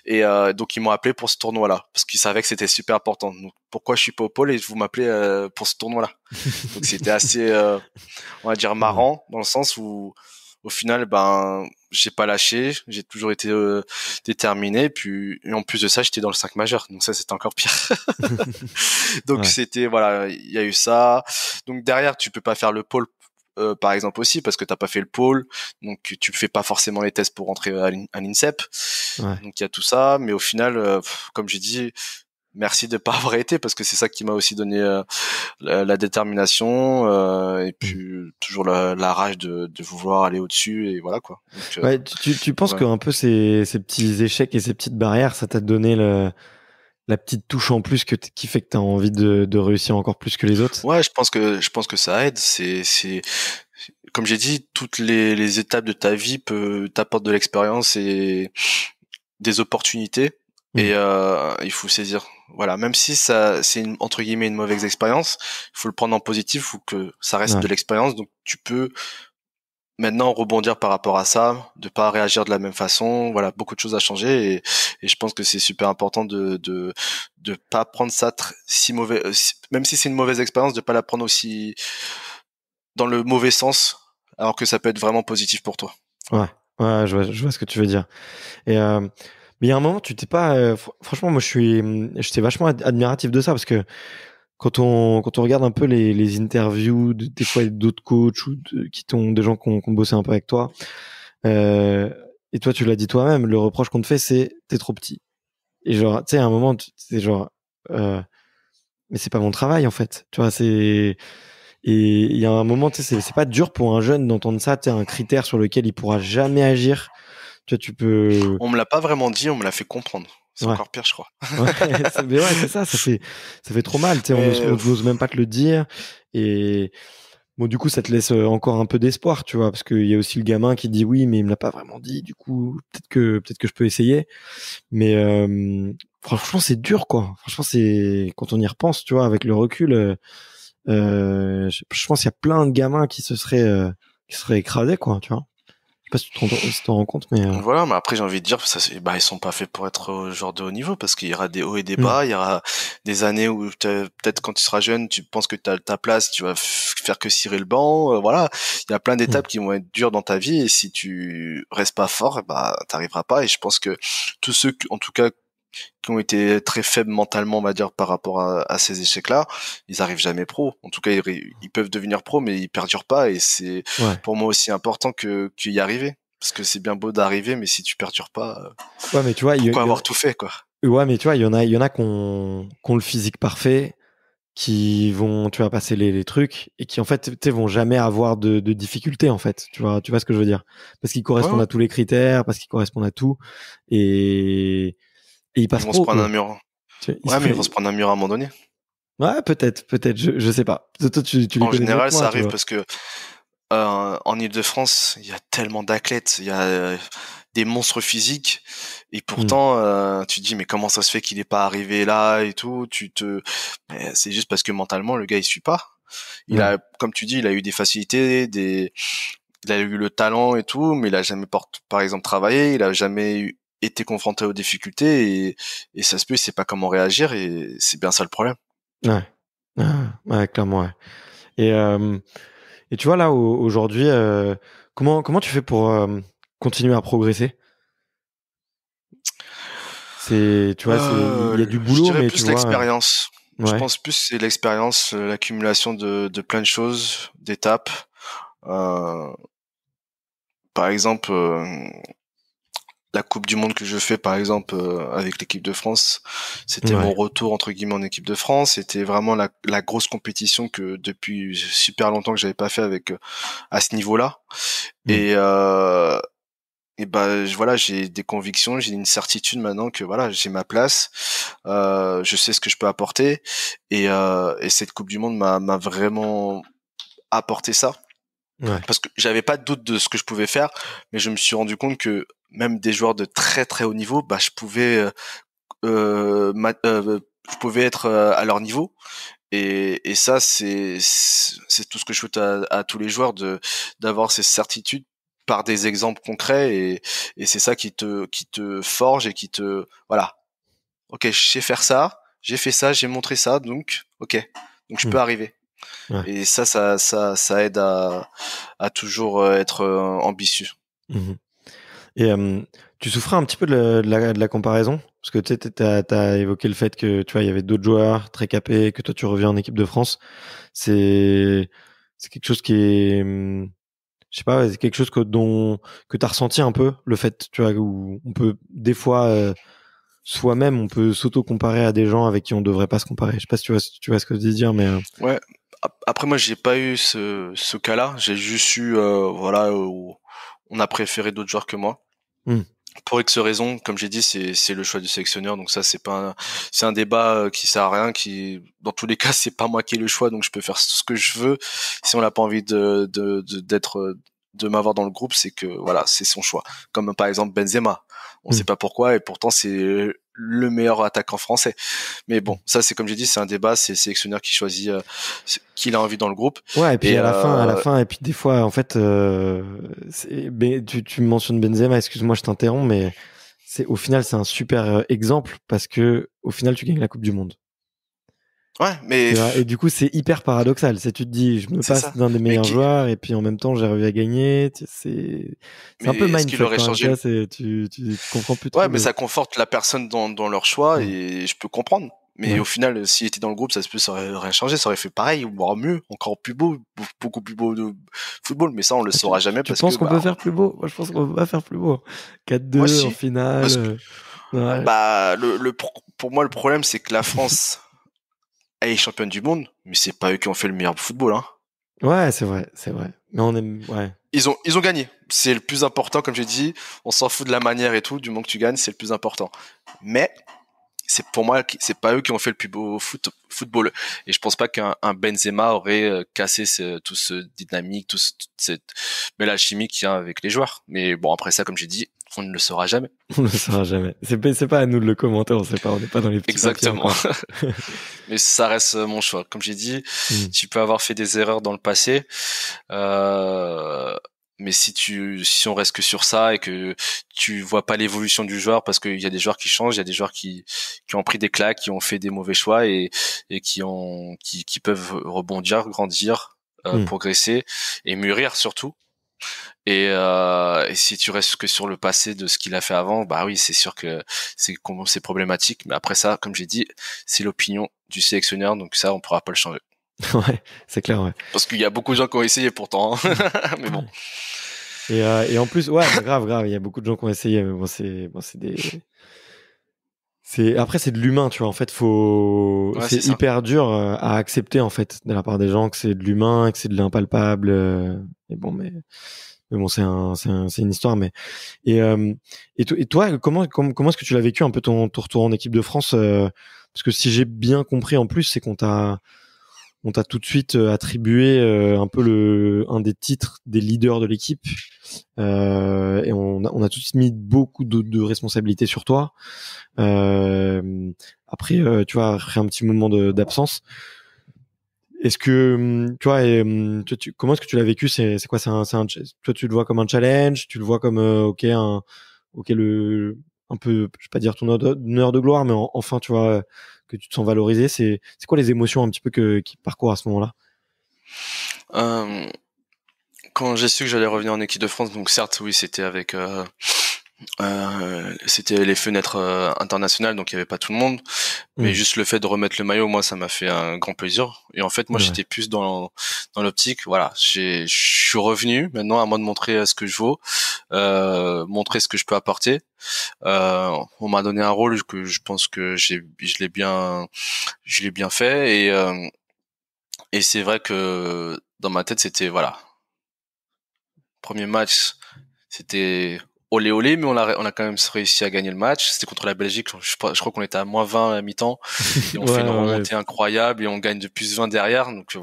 B: Et donc ils m'ont appelé pour ce tournoi-là parce qu'ils savaient que c'était super important. Donc pourquoi je suis pas au pôle et vous m'appelez pour ce tournoi-là? Donc c'était assez on va dire
A: Ouais.
B: marrant dans le sens où au final ben j'ai pas lâché, j'ai toujours été déterminé, puis et en plus de ça j'étais dans le 5 majeur, donc ça c'était encore pire. Donc
A: Ouais.
B: c'était voilà, il y a eu ça. Donc derrière tu peux pas faire le pôle par exemple aussi parce que t'as pas fait le pôle, donc tu fais pas forcément les tests pour rentrer à l'INSEP.
A: Ouais.
B: Donc il y a tout ça, mais au final comme j'ai dit, merci de pas avoir été parce que c'est ça qui m'a aussi donné la détermination et
A: Mm.
B: puis toujours la rage de vouloir aller au-dessus et voilà quoi. Donc
A: Ouais, tu penses
B: ouais.
A: que un peu ces petits échecs et ces petites barrières, ça t'a donné la petite touche en plus qui fait que t'as envie de réussir encore plus que les autres?
B: Ouais, je pense que ça aide. C'est comme j'ai dit, toutes les étapes de ta vie t'apportent de l'expérience et des opportunités.
A: Mm.
B: Et il faut saisir. Voilà, même si ça c'est entre guillemets une mauvaise expérience, il faut le prendre en positif ou que ça reste de
A: Ouais.
B: l'expérience. Donc tu peux maintenant rebondir par rapport à ça, de pas réagir de la même façon. Voilà, beaucoup de choses à changer et je pense que c'est super important de pas prendre ça si mauvais, même si c'est une mauvaise expérience, de pas la prendre aussi dans le mauvais sens, alors que ça peut être vraiment positif pour toi.
A: Ouais.
B: Voilà.
A: Ouais, je vois ce que tu veux dire. Et mais il y a un moment, tu t'es pas. Franchement, moi, j'étais vachement admiratif de ça parce que quand on regarde un peu les interviews, des fois d'autres coachs ou des gens qui ont bossé un peu avec toi, euh, et toi, tu l'as dit toi-même, le reproche qu'on te fait, c'est t'es trop petit. Et genre, tu sais, à un moment, c'est genre, mais c'est pas mon travail en fait. Tu vois, c'est Et il y a un moment, tu sais, c'est pas dur pour un jeune d'entendre ça, tu sais, un critère sur lequel il pourra jamais agir. Tu vois, tu peux.
B: On me l'a pas vraiment dit, on me l'a fait comprendre. C'est
A: Ouais.
B: encore pire, je crois.
A: Ouais, mais ouais, c'est ça, ça fait trop mal, tu sais,
B: Mais
A: on n'ose même pas te le dire. Et bon, du coup, ça te laisse encore un peu d'espoir, tu vois, parce qu'il y a aussi le gamin qui dit oui, mais il me l'a pas vraiment dit, du coup, peut-être que je peux essayer. Mais franchement, c'est dur, quoi. Franchement, c'est quand on y repense, tu vois, avec le recul, je pense qu'il y a plein de gamins qui seraient écrasés, quoi, tu vois. Je sais pas si tu t'en rends compte, mais
B: voilà, mais après j'ai envie de dire, ils sont pas faits pour être genre de haut niveau parce qu'il y aura des hauts et des
A: hmm.
B: bas, il y aura des années où peut-être quand tu seras jeune, tu penses que tu as ta place, tu vas faire que cirer le banc, voilà. Il y a plein d'étapes qui vont être dures dans ta vie et si tu restes pas fort, bah t'arriveras pas. Et je pense que tous ceux, en tout cas, qui ont été très faibles mentalement, on va dire, par rapport à ces échecs-là, ils arrivent jamais pro. En tout cas, ils peuvent devenir pro, mais ils perdurent pas. Et c'est
A: Ouais.
B: pour moi aussi important que qu'y arriver. Parce que c'est bien beau d'arriver, mais si tu perdures pas,
A: Ouais, mais tu vois,
B: pourquoi avoir tout fait, quoi?
A: ouais, mais tu vois, il y en a qui ont le physique parfait, qui vont, tu vois, passer les trucs et qui en fait, tu sais, vont jamais avoir de difficultés en fait. Tu vois ce que je veux dire? Parce qu'ils
B: Ouais,
A: correspondent
B: ouais.
A: à tous les critères, parce qu'ils correspondent à tout et ils
B: Ils
A: passent
B: vont se
A: pro
B: prendre un
A: quoi.
B: mur.
A: Tu vois,
B: Ouais, mais ils vont se prendre un mur à un moment donné.
A: ouais, peut-être, je sais pas. Toi, tu les
B: En
A: connais mieux que
B: général, ça
A: moi, tu
B: arrive
A: vois.
B: parce que en Île-de-France, il y a tellement d'athlètes, il y a des monstres physiques, et
A: Hmm.
B: pourtant, tu te dis mais comment ça se fait qu'il est pas arrivé là et tout. Mais c'est juste parce que mentalement le gars il suit pas. Il
A: Ouais.
B: a, comme tu dis, il a eu des facilités, il a eu le talent et tout, mais il a jamais par exemple travaillé, il a jamais été confronté aux difficultés et ça se peut, il sait pas comment réagir et c'est bien ça le problème.
A: Ouais. Ouais, clairement, ouais. Et, euh, et tu vois, là, aujourd'hui, comment tu fais pour continuer à progresser? Tu vois, il y a du
B: Je
A: boulot,
B: dirais
A: mais tu
B: plus
A: vois,
B: l'expérience. Je
A: ouais.
B: pense plus c'est l'expérience, l'accumulation de plein de choses, d'étapes. Euh, Par exemple, la Coupe du Monde que je fais, par exemple, avec l'équipe de France, c'était mon
A: Ouais.
B: retour entre guillemets en équipe de France. C'était vraiment la grosse compétition que depuis super longtemps que j'avais pas fait avec à ce niveau-là.
A: Hmm.
B: Et voilà, j'ai des convictions, j'ai une certitude maintenant que voilà, j'ai ma place, je sais ce que je peux apporter, et cette Coupe du Monde m'a vraiment apporté ça,
A: Ouais.
B: parce que j'avais pas de doute de ce que je pouvais faire, mais je me suis rendu compte que même des joueurs de très très haut niveau, bah je pouvais être à leur niveau, et ça c'est tout ce que je souhaite à tous les joueurs, d'avoir ces certitudes par des exemples concrets, et c'est ça qui te forge et qui te voilà. Ok, je sais faire ça, j'ai fait ça, j'ai montré ça, donc je
A: Hmm.
B: peux arriver.
A: Ouais.
B: Et ça aide à toujours être ambitieux.
A: Mhm. Et tu souffrais un petit peu de la comparaison? Parce que tu sais, t'as évoqué le fait que tu vois, il y avait d'autres joueurs très capés, que toi tu reviens en équipe de France. C'est c'est quelque chose qui est, je sais pas, c'est quelque chose que t'as ressenti un peu, le fait, tu vois, où on peut des fois soi-même, on peut s'auto-comparer à des gens avec qui on devrait pas se comparer. Je sais pas si tu vois ce que je veux dire, mais
B: Ouais. Après moi j'ai pas eu ce cas-là, j'ai juste eu voilà où on a préféré d'autres joueurs que moi.
A: hmm,
B: Pour X raisons, comme j'ai dit, c'est le choix du sélectionneur, donc ça c'est un débat qui sert à rien, qui dans tous les cas c'est pas moi qui ai le choix, donc je peux faire ce que je veux. Si on n'a pas envie de m'avoir dans le groupe, c'est que voilà, c'est son choix. Comme par exemple Benzema, on
A: hmm,
B: sait pas pourquoi et pourtant c'est le meilleur attaquant français. Mais
A: hmm.
B: bon, ça c'est comme j'ai dit, c'est un débat, c'est le sélectionneur qui choisit qui il a envie dans le groupe.
A: Ouais, et puis
B: Et
A: à la fin, et puis des fois, en fait, tu me mentionnes Benzema, excuse-moi, je t'interromps, mais au final, c'est un super exemple parce que au final, tu gagnes la Coupe du Monde.
B: ouais, mais
A: Tu vois, et du coup, c'est hyper paradoxal. Tu te dis, je me
B: c'est
A: passe
B: ça.
A: d'un des
B: Mais
A: meilleurs
B: qui
A: joueurs et puis en même temps, j'ai réussi à gagner. C'est un
B: mais
A: peu
B: est-ce qu'il
A: mindfuck
B: aurait
A: quand même. Tu
B: changé
A: vois, tu comprends plus
B: Ouais,
A: trop
B: mais
A: le.
B: ça conforte la personne dans leur choix
A: Hmm.
B: et je peux comprendre. Mais
A: Ouais.
B: au final, s'il était dans le groupe, ça aurait rien changé, ça aurait fait pareil, voire mieux, encore plus beau, beaucoup plus beau de football. Mais ça, on le
A: Ah,
B: saura jamais
A: tu
B: parce que,
A: penses qu'on peut faire plus beau? Moi, je pense qu'on peut pas faire plus beau.
B: moi
A: 4-2 en
B: si.
A: finale.
B: Parce que,
A: Ouais.
B: pour moi, le problème, c'est que la France, elle est championne du monde, mais c'est pas eux qui ont fait le meilleur football, hein.
A: Ouais, c'est vrai. Mais on aime, ouais.
B: Ils ont gagné. C'est le plus important, comme j'ai dit. On s'en fout de la manière et tout. Du moment que tu gagnes, c'est le plus important. Mais c'est pour moi, c'est pas eux qui ont fait le plus beau football. Et je pense pas qu'un Benzema aurait cassé tout ce dynamique, toute cette mélange chimique qu'il y a avec les joueurs. Mais bon, après ça, comme j'ai dit, on ne le saura jamais.
A: On ne le saura jamais. C'est pas à nous de le commenter, on sait pas, on n'est pas dans les petits
B: Exactement. Mais ça reste mon choix. Comme j'ai dit, tu peux avoir fait des erreurs dans le passé, mais si on reste que sur ça et que tu vois pas l'évolution du joueur, parce qu'il y a des joueurs qui changent, il y a des joueurs qui ont pris des claques, qui ont fait des mauvais choix et qui peuvent rebondir, grandir, progresser et mûrir surtout. Et si tu restes que sur le passé de ce qu'il a fait avant, bah oui, c'est sûr que c'est problématique. Mais après ça, comme j'ai dit, c'est l'opinion du sélectionneur, donc ça, on pourra pas le changer.
A: Ouais, c'est clair, ouais.
B: Parce qu'il y a beaucoup de gens qui ont essayé pourtant, hein. Mais bon.
A: Et en plus, ouais, grave, il y a beaucoup de gens qui ont essayé, mais bon, après, c'est de l'humain, tu vois. En fait, c'est hyper dur à accepter, en fait, de la part des gens, que c'est de l'humain, que c'est de l'impalpable. Et bon, mais bon, c'est une histoire. Mais et toi, comment est-ce que tu l'as vécu un peu ton retour en équipe de France, parce que si j'ai bien compris, en plus, c'est qu'on t'a tout de suite attribué un peu un des titres des leaders de l'équipe, et on a tout de suite mis beaucoup de responsabilités sur toi. Après, tu vois, après un petit moment d'absence, est-ce que tu vois, comment est-ce que tu l'as vécu? C'est quoi? Toi, tu le vois comme un challenge? Tu le vois comme un peu, je vais pas dire ton honneur de gloire, mais enfin, tu vois, que tu te sens valorisé. C'est quoi les émotions un petit peu qui parcourent à ce moment-là?
B: Quand j'ai su que j'allais revenir en équipe de France, donc certes, oui, c'était avec c'était les fenêtres internationales, donc il y avait pas tout le monde, mais juste le fait de remettre le maillot, moi, ça m'a fait un grand plaisir. Et en fait, moi, j'étais plus dans l'optique, voilà, je suis revenu. Maintenant, à moi de montrer ce que je vaux, montrer ce que je peux apporter. On m'a donné un rôle que je pense que je l'ai bien fait, et c'est vrai que dans ma tête, c'était voilà, premier match, c'était olé olé, mais on a quand même réussi à gagner le match. C'était contre la Belgique. Je crois qu'on était à -20 à la mi-temps et on fait une remontée incroyable et on gagne de +20 derrière. Donc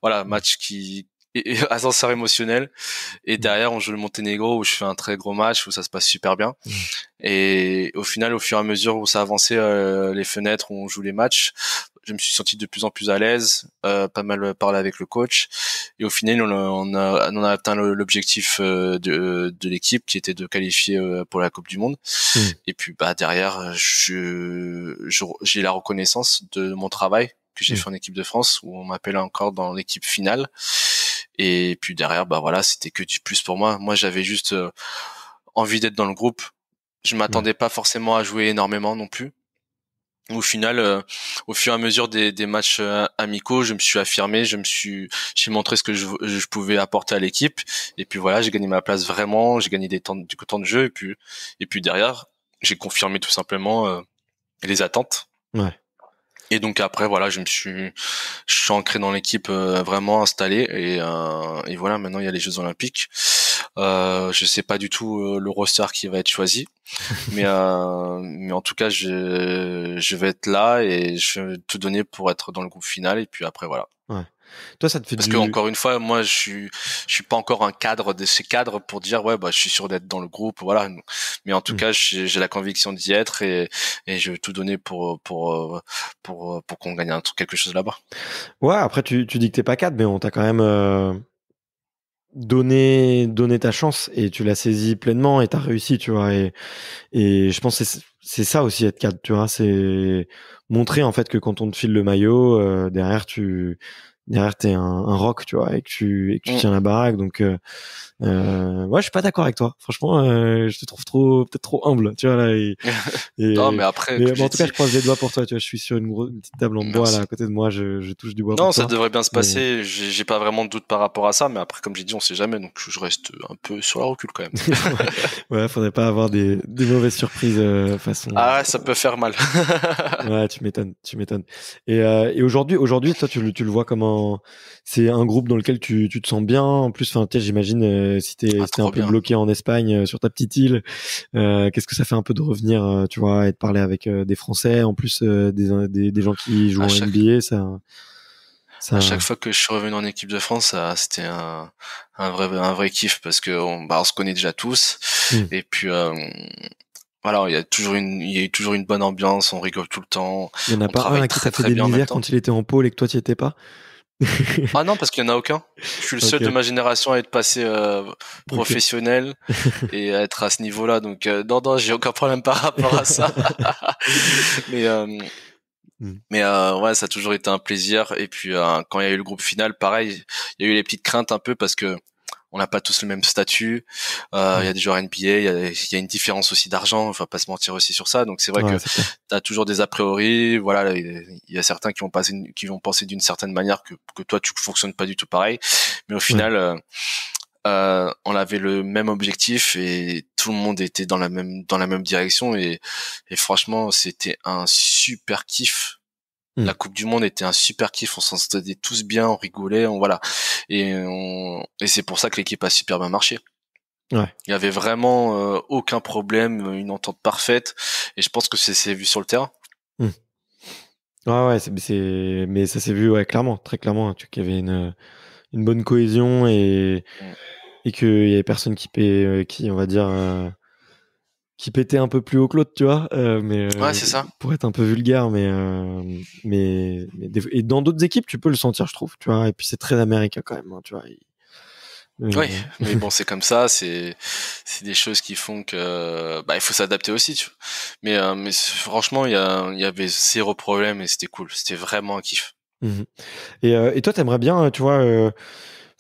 B: voilà, match qui est ascenseur émotionnel. Et derrière, on joue le Monténégro où je fais un très gros match où ça se passe super bien. Et au final, au fur et à mesure où ça avançait, les fenêtres où on joue les matchs, je me suis senti de plus en plus à l'aise, pas mal parlé avec le coach, et au final on a atteint l'objectif de l'équipe qui était de qualifier pour la Coupe du Monde. Et puis bah derrière j'ai la reconnaissance de mon travail que j'ai fait en équipe de France, où on m'appelait encore dans l'équipe finale. Et puis derrière bah voilà, c'était que du plus pour moi. Moi j'avais juste envie d'être dans le groupe. Je m'attendais pas forcément à jouer énormément non plus. Au final, au fur et à mesure des matchs amicaux, je me suis affirmé, j'ai montré ce que je pouvais apporter à l'équipe, et puis voilà, j'ai gagné ma place vraiment, j'ai gagné du temps de jeu, et puis derrière, j'ai confirmé tout simplement les attentes.
A: Ouais.
B: Et donc après voilà, je suis ancré dans l'équipe, vraiment installé, et voilà, maintenant il y a les Jeux Olympiques. Je sais pas du tout le roster qui va être choisi, mais en tout cas je vais être là et je vais tout donner pour être dans le groupe final, et puis après voilà.
A: Ouais. Toi, ça te fait
B: parce que encore une fois, moi je suis pas encore un cadre de ces cadres pour dire ouais bah je suis sûr d'être dans le groupe, voilà. Mais en tout cas j'ai la conviction d'y être, et je vais tout donner pour qu'on gagne quelque chose là-bas.
A: Ouais, après tu dis que t'es pas cadre, mais on t'a quand même donné ta chance et tu l'as saisie pleinement et t'as réussi, tu vois. Et je pense que c'est ça aussi, être cadre, tu vois. C'est montrer en fait que quand on te file le maillot, derrière t'es un rock, tu vois, et que tu tiens la baraque. Donc ouais, je suis pas d'accord avec toi, franchement. Je te trouve peut-être trop humble, tu vois là.
B: Non, mais après,
A: mais en tout cas, je croise les doigts pour toi, tu vois. Je suis sur une petite table en bois là à côté de moi, je touche du bois.
B: Non, ça devrait bien se passer. J'ai pas vraiment de doute par rapport à ça, mais après, comme j'ai dit, on sait jamais, donc je reste un peu sur la recul quand même.
A: Ouais, faudrait pas avoir des mauvaises surprises façon.
B: Ah ouais, ça peut faire mal.
A: Ouais, tu m'étonnes. Et aujourd'hui, toi, tu le vois comme c'est un groupe dans lequel tu te sens bien. En plus, enfin, j'imagine si t'es un peu bloqué en Espagne sur ta petite île, qu'est-ce que ça fait un peu de revenir, tu vois, et de parler avec des Français, en plus des gens qui jouent en NBA, ça.
B: À chaque fois que je suis revenu en équipe de France, c'était un vrai kiff parce que on se connaît déjà tous et puis voilà, il y a eu toujours une bonne ambiance, on rigole tout le temps.
A: Il y en a pas un qui t'a fait des misères quand il était en pôle et que toi tu y étais pas?
B: Ah non, parce qu'il y en a aucun. Je suis le seul de ma génération à être passé professionnel et à être à ce niveau-là, donc non, j'ai aucun problème par rapport à ça. Mais ouais, ça a toujours été un plaisir. Et puis quand il y a eu le groupe final, pareil, il y a eu les petites craintes un peu parce que on n'a pas tous le même statut. Il y a des joueurs NBA, il y a une différence aussi d'argent. On va pas se mentir aussi sur ça. Donc c'est vrai que t'as toujours des a priori. Voilà, il y a certains qui vont penser d'une certaine manière que toi tu fonctionnes pas du tout pareil. Mais au final, on avait le même objectif et tout le monde était dans la même direction et franchement c'était un super kiff. La Coupe du Monde était un super kiff, on s'entendait tous bien, on rigolait, voilà. Et c'est pour ça que l'équipe a super bien marché.
A: Ouais.
B: Il y avait vraiment aucun problème, une entente parfaite et je pense que c'est vu sur le terrain.
A: Ouais, mais ça s'est vu clairement, très clairement, qu'il y avait une bonne cohésion et qu'il y avait personne qui on va dire qui pétait un peu plus haut que l'autre, tu vois,
B: ouais, c'est ça.
A: Pour être un peu vulgaire, mais et dans d'autres équipes, tu peux le sentir, je trouve, tu vois, et puis c'est très américain quand même, hein, tu vois.
B: Oui, mais bon, c'est comme ça, c'est des choses qui font que il faut s'adapter aussi, tu vois. Mais franchement, il y avait zéro problème et c'était cool, c'était vraiment un kiff.
A: Et toi, t'aimerais bien, tu vois,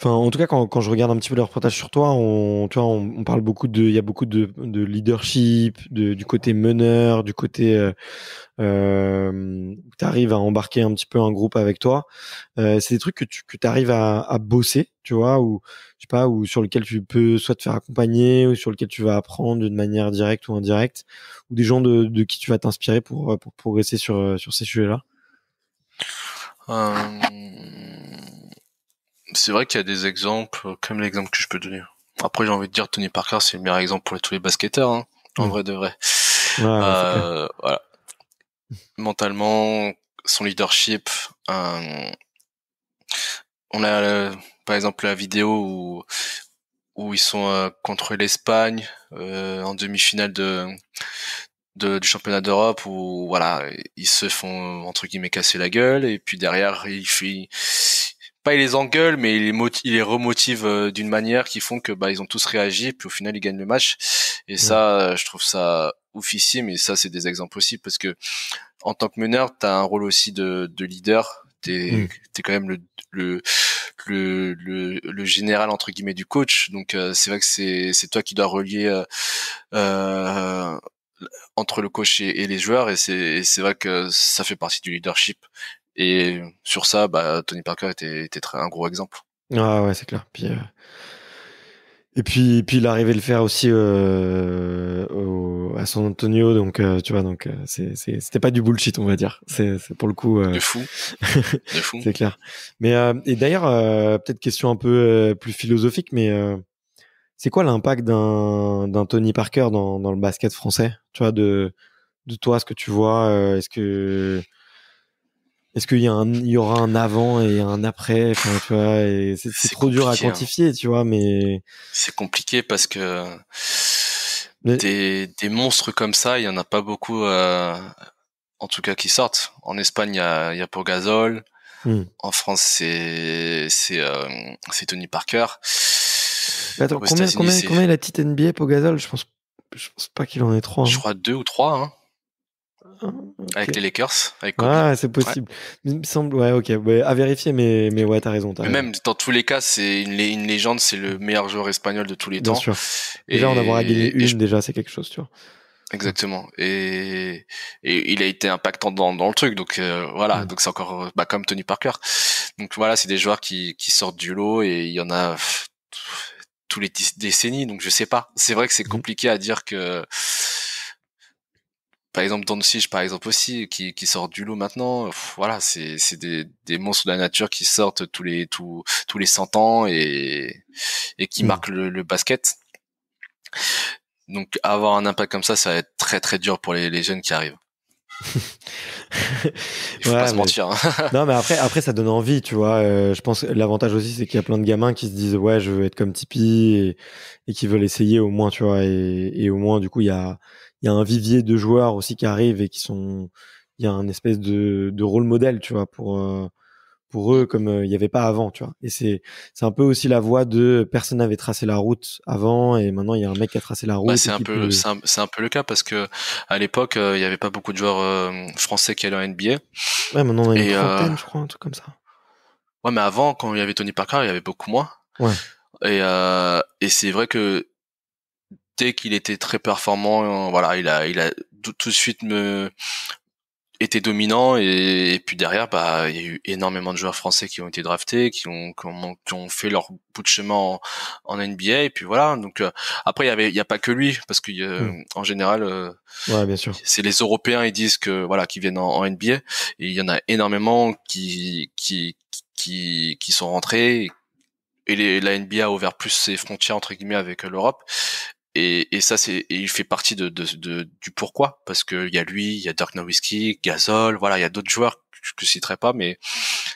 A: enfin, en tout cas, quand je regarde un petit peu les reportages sur toi, on parle il y a beaucoup de leadership, du côté meneur, du côté tu arrives à embarquer un petit peu un groupe avec toi. C'est des trucs que tu arrives à bosser, tu vois, ou je sais pas, ou sur lequel tu peux soit te faire accompagner, ou sur lequel tu vas apprendre d'une manière directe ou indirecte, ou des gens de qui tu vas t'inspirer pour progresser sur ces sujets-là.
B: C'est vrai qu'il y a des exemples, comme l'exemple que je peux donner. Après, j'ai envie de dire Tony Parker, c'est le meilleur exemple pour tous les basketteurs, hein, en vrai de vrai. Voilà. Mentalement, son leadership. On a par exemple la vidéo où ils sont contre l'Espagne en demi-finale du championnat d'Europe où voilà ils se font entre guillemets casser la gueule et puis derrière il les engueule mais il les remotive d'une manière qui font que ils ont tous réagi et puis au final ils gagnent le match et ça je trouve ça oufissime et ça c'est des exemples aussi parce que en tant que meneur t'as un rôle aussi de leader, t'es quand même le général entre guillemets du coach donc c'est vrai que c'est toi qui dois relier entre le coach et les joueurs et c'est vrai que ça fait partie du leadership et sur ça Tony Parker était un gros exemple.
A: Ah ouais, c'est clair. Puis il arrivait le faire aussi à San Antonio, donc tu vois, donc c'était pas du bullshit, on va dire. C'est pour le coup
B: de fou.
A: C'est clair. Mais et d'ailleurs peut-être question un peu plus philosophique, mais c'est quoi l'impact d'un Tony Parker dans le basket français? Tu vois, de toi, ce que tu vois, est-ce qu'il y aura un avant et un après, enfin, tu vois, et c'est trop dur à quantifier, tu vois, mais
B: c'est compliqué parce que des monstres comme ça, il y en a pas beaucoup, en tout cas qui sortent. En Espagne, il y a Pau-Gasol. En France, c'est Tony Parker.
A: Attends, combien il a titre NBA Pau-Gasol? Je pense pas qu'il en ait 3.
B: Je crois 2 ou 3, hein. Okay. Avec les Lakers, avec Kobe.
A: Ah, c'est possible. Ouais. Il me semble, ouais, ok, ouais, à vérifier, mais ouais, t'as raison.
B: Même dans tous les cas, c'est une légende, c'est le meilleur joueur espagnol de tous les temps.
A: Bien sûr. Déjà, en avoir à gagner une, déjà, c'est quelque chose, tu vois.
B: Exactement. Et il a été impactant dans le truc, donc voilà. Donc c'est encore comme Tony Parker. Donc voilà, c'est des joueurs qui sortent du lot et il y en a tous les décennies. Donc je sais pas. C'est vrai que c'est compliqué à dire que par exemple Doncic par exemple aussi qui sort du lot maintenant. Voilà, c'est des monstres de la nature qui sortent tous les 100 ans et qui marquent le basket. Donc avoir un impact comme ça va être très très dur pour les jeunes qui arrivent. Il faut pas se mentir. Hein.
A: Non, mais après, ça donne envie, tu vois. Je pense que l'avantage aussi, c'est qu'il y a plein de gamins qui se disent, ouais, je veux être comme Tipeee et qui veulent essayer au moins, tu vois. Et au moins, du coup, il y a un vivier de joueurs aussi qui arrivent et il y a un espèce de rôle modèle, tu vois, pour eux comme il y avait pas avant, tu vois. Et c'est un peu aussi la voie de personne n'avait tracé la route avant et maintenant il y a un mec qui a tracé la route.
B: C'est un peu le cas parce que à l'époque il y avait pas beaucoup de joueurs français qui allaient en NBA.
A: Ouais, maintenant on a une trentaine, je crois, un truc comme ça.
B: Ouais, mais avant quand il y avait Tony Parker, il y avait beaucoup moins.
A: Ouais.
B: Et c'est vrai que dès qu'il était très performant, voilà, il a tout de suite était dominant et puis derrière il y a eu énormément de joueurs français qui ont été draftés, qui ont fait leur bout de chemin en NBA et puis voilà. Donc après il y a pas que lui parce que en général
A: ouais, bien sûr.
B: c'est les Européens, ils disent que voilà, qui viennent en NBA et il y en a énormément qui sont rentrés et la NBA a ouvert plus ses frontières entre guillemets avec l'Europe. Et ça il fait partie du pourquoi parce que il y a lui, il y a Dirk Nowitzki, Gasol, voilà, il y a d'autres joueurs que je citerai pas mais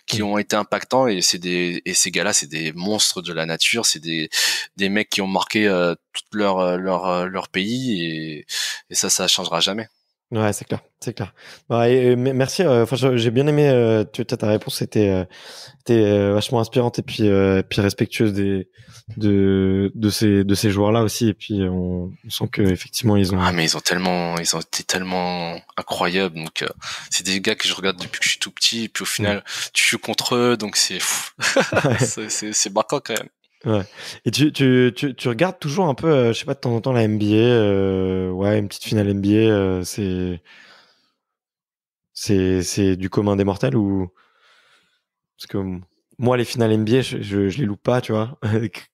B: qui ont été impactants et ces gars-là c'est des monstres de la nature, c'est des mecs qui ont marqué tout leur pays et ça changera jamais.
A: Ouais, c'est clair, c'est clair. Ouais, merci. Enfin, j'ai bien aimé. Ta réponse était vachement inspirante et puis respectueuse de ces joueurs-là aussi. Et puis on sent que effectivement ils ont.
B: Ah mais ils ont été tellement incroyables. Donc c'est des gars que je regarde depuis que je suis tout petit. Et puis au final, tu joues contre eux, donc c'est c'est marquant quand même.
A: Ouais. Et tu regardes toujours un peu, je sais pas, de temps en temps la NBA. Ouais, une petite finale NBA. C'est du commun des mortels ou parce que moi les finales NBA je les loupe pas, tu vois,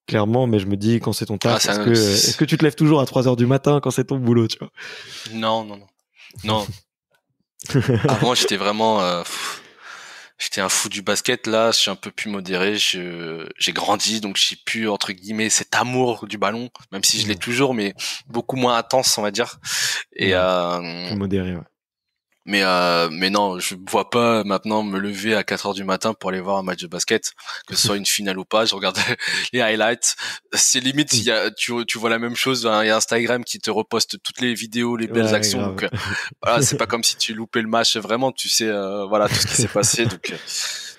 A: clairement, mais je me dis quand c'est ton taf, est-ce que tu te lèves toujours à 3h du matin quand c'est ton boulot, tu vois?
B: Non. Avant j'étais vraiment j'étais un fou du basket. Là je suis un peu plus modéré, j'ai grandi donc j'ai pu entre guillemets cet amour du ballon, même si je l'ai toujours mais beaucoup moins intense on va dire. Et
A: plus modéré, ouais.
B: Mais non, je me vois pas maintenant me lever à 4 heures du matin pour aller voir un match de basket, que ce soit une finale ou pas. Je regarde les highlights. C'est limite, tu vois la même chose. Il y a Instagram qui te reposte toutes les vidéos, les belles actions.
A: Grave.
B: Donc voilà, c'est pas comme si tu loupais le match. Vraiment, tu sais, voilà tout ce qui s'est passé.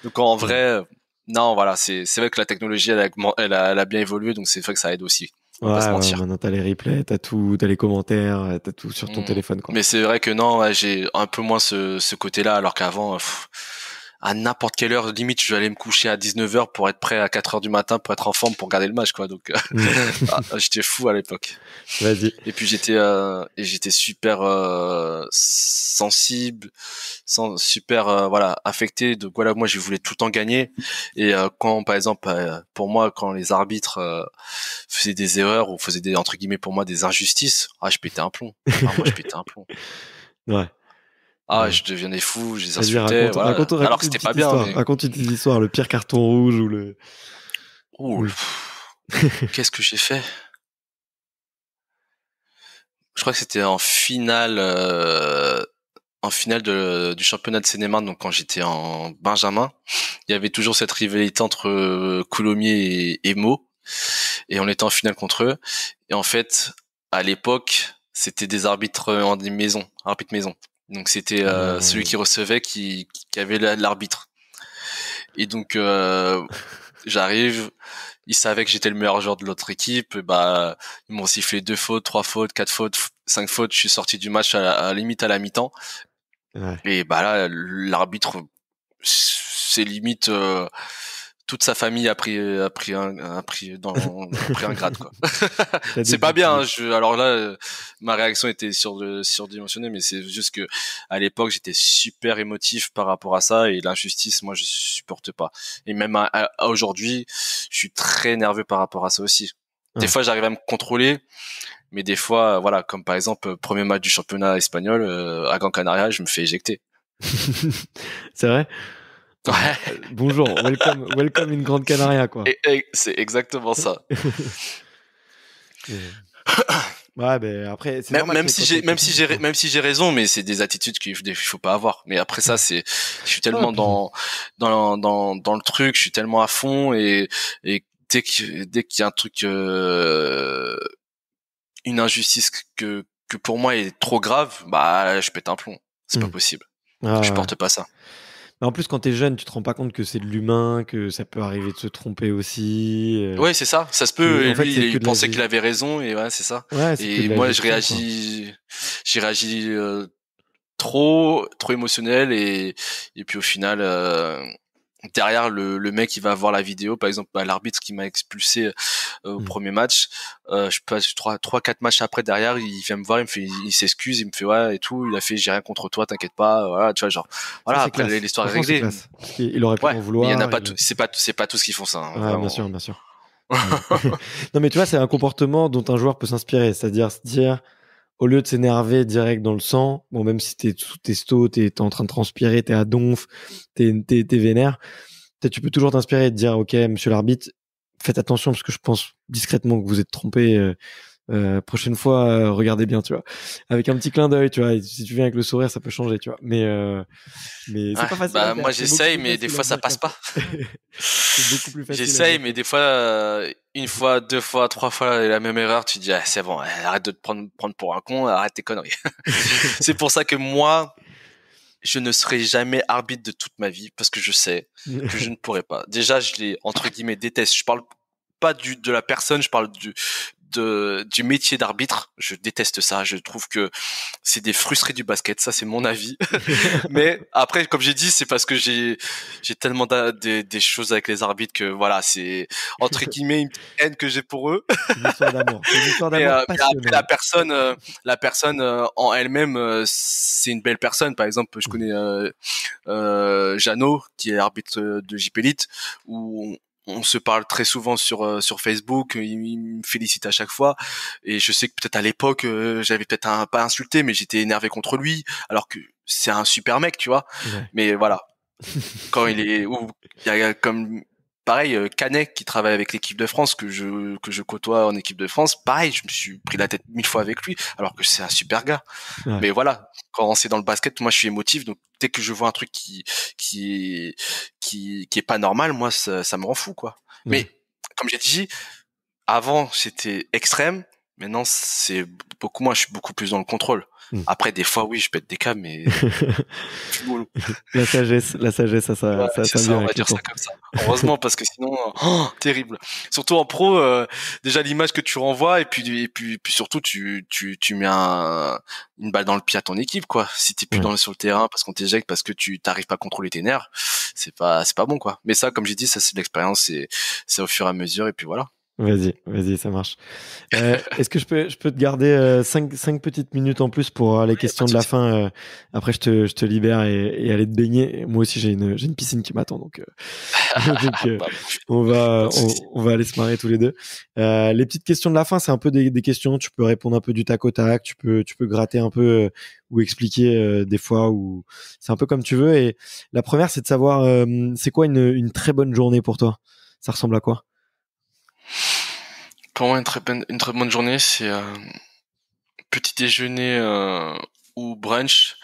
B: Donc en vrai, non, voilà, c'est vrai que la technologie, elle a bien évolué. Donc c'est vrai que ça aide aussi. On va pas se mentir.
A: Maintenant t'as les replays, t'as les commentaires, t'as tout sur ton téléphone, quoi.
B: Mais c'est vrai que non, ouais, j'ai un peu moins ce côté-là, alors qu'avant, à n'importe quelle heure, limite, je vais aller me coucher à 19h pour être prêt à 4 heures du matin pour être en forme pour regarder le match, quoi. Donc, j'étais fou à l'époque.
A: Vas-y.
B: Et puis j'étais super sensible, super voilà affecté. Donc voilà, moi je voulais tout le temps gagner. Et quand par exemple, pour moi, quand les arbitres faisaient des erreurs ou faisaient des entre guillemets pour moi des injustices, je pétais un plomb. Moi je pétais un plomb.
A: Ouais.
B: Je devenais fou, je les insultais.
A: Raconte
B: alors que c'était pas bien. Mais...
A: Raconte une petite histoire, le pire carton rouge ou le.
B: Qu'est-ce que j'ai fait? Je crois que c'était en finale du championnat de Seine-et-Marne, donc quand j'étais en Benjamin, il y avait toujours cette rivalité entre Coulommiers et Meaux, et on était en finale contre eux. Et en fait, à l'époque, c'était des arbitres arbitres maison. Donc c'était celui qui recevait qui avait l'arbitre. Et donc j'arrive, ils savaient que j'étais le meilleur joueur de l'autre équipe. Ils m'ont sifflé 2 fautes, 3 fautes, 4 fautes, 5 fautes. Je suis sorti du match à limite à la mi-temps.
A: Ouais.
B: Et là, l'arbitre, c'est limite toute sa famille a pris un grade, quoi. C'est pas bien. Alors là, ma réaction était surdimensionnée, mais c'est juste que à l'époque, j'étais super émotif par rapport à ça et l'injustice, moi, je supporte pas. Et même à aujourd'hui, je suis très nerveux par rapport à ça aussi. Des fois, j'arrive à me contrôler, mais des fois, voilà, comme par exemple, premier match du championnat espagnol à Gran Canaria, je me fais éjecter.
A: C'est vrai?
B: Ouais.
A: Bonjour, welcome in Gran Canaria, quoi.
B: Et c'est exactement ça.
A: Ouais, ben après, c'est
B: même si j'ai raison, mais c'est des attitudes qu'il faut pas avoir. Mais après ça, je suis tellement dans le truc, je suis tellement à fond et dès qu'il y a un truc, une injustice que pour moi est trop grave, bah je pète un plomb. C'est pas possible. Je supporte pas ça.
A: Mais en plus, quand t'es jeune, tu te rends pas compte que c'est de l'humain, que ça peut arriver de se tromper aussi.
B: Ouais, c'est ça. Ça se peut. Et
A: en fait,
B: lui, il pensait qu'il avait raison, et ouais, c'est ça.
A: Ouais,
B: et moi, j'ai réagi trop émotionnel, et puis au final, derrière le mec qui va voir la vidéo, par exemple, l'arbitre qui m'a expulsé au premier match, je passe 3-4 matchs après, derrière il vient me voir, il s'excuse, il me fait ouais et tout, il a fait j'ai rien contre toi, t'inquiète pas, voilà, tu vois, genre voilà. Après l'histoire est réglée.
A: Il aurait pu en vouloir.
B: Il y en a pas c'est pas tous qui font ça, hein,
A: ouais, bien sûr. Non mais tu vois, c'est un comportement dont un joueur peut s'inspirer, c'est-à-dire se dire, au lieu de s'énerver direct dans le sang, bon, même si t'es sous testo, t'es en train de transpirer, t'es à donf, t'es vénère, tu peux toujours t'inspirer et te dire, ok, monsieur l'arbitre, faites attention parce que je pense discrètement que vous êtes trompé. Prochaine fois, regardez bien, tu vois, avec un petit clin d'œil, tu vois. Et si tu viens avec le sourire, ça peut changer, tu vois. Mais c'est pas facile.
B: Bah moi j'essaye, mais des fois ça passe pas.
A: C'est beaucoup plus facile.
B: J'essaye, mais des fois, une fois, 2 fois, 3 fois la même erreur, tu te dis c'est bon, arrête de te prendre pour un con, arrête tes conneries. C'est pour ça que moi, je ne serai jamais arbitre de toute ma vie, parce que je sais que je ne pourrai pas. Déjà, je les entre guillemets déteste. Je parle pas de la personne, je parle du métier d'arbitre. Je déteste ça. Je trouve que c'est des frustrés du basket. Ça, c'est mon avis. Mais après, comme j'ai dit, c'est parce que j'ai tellement des choses avec les arbitres que voilà, c'est entre guillemets une petite haine que j'ai pour eux.
A: Une histoire d'amour. Mais
B: après, la personne en elle-même, c'est une belle personne. Par exemple, je connais Jeannot, qui est arbitre de JP Elite, où on se parle très souvent sur Facebook, il me félicite à chaque fois, et je sais que peut-être à l'époque j'avais peut-être pas insulté, mais j'étais énervé contre lui, alors que c'est un super mec, tu vois. Ouais. Mais voilà, quand il y a comme pareil Canet qui travaille avec l'équipe de France, que je côtoie en équipe de France, pareil, je me suis pris la tête 1000 fois avec lui, alors que c'est un super gars. Ouais. Mais voilà, quand c'est dans le basket, moi je suis émotif, donc dès que je vois un truc qui est pas normal, moi ça me rend fou, quoi. Ouais. Mais comme j'ai dit, avant c'était extrême, maintenant c'est beaucoup moins, je suis beaucoup plus dans le contrôle. Après, des fois, oui, je pète des câbles, mais
A: la sagesse, ça
B: on va dire ça comme ça. Heureusement, parce que sinon, terrible. Surtout en pro, déjà l'image que tu renvoies, et puis surtout, tu mets une balle dans le pied à ton équipe, quoi. Si t'es plus sur le terrain parce qu'on t'éjecte, parce que tu t'arrives pas à contrôler tes nerfs, c'est pas bon, quoi. Mais ça, comme j'ai dit, ça c'est de l'expérience, c'est au fur et à mesure, et puis voilà.
A: Vas-y, ça marche. Est-ce que je peux te garder 5 petites minutes en plus pour les questions de la fin. Après, je te libère et aller te baigner. Moi aussi, j'ai une piscine qui m'attend, donc on va aller se marrer tous les deux. Les petites questions de la fin, c'est un peu des questions. Tu peux répondre un peu du tac au tac. Tu peux gratter un peu ou expliquer des fois, ou c'est un peu comme tu veux. Et la première, c'est de savoir c'est quoi une très bonne journée pour toi. Ça ressemble à quoi?
B: Pour moi, une très bonne journée, c'est petit déjeuner ou brunch,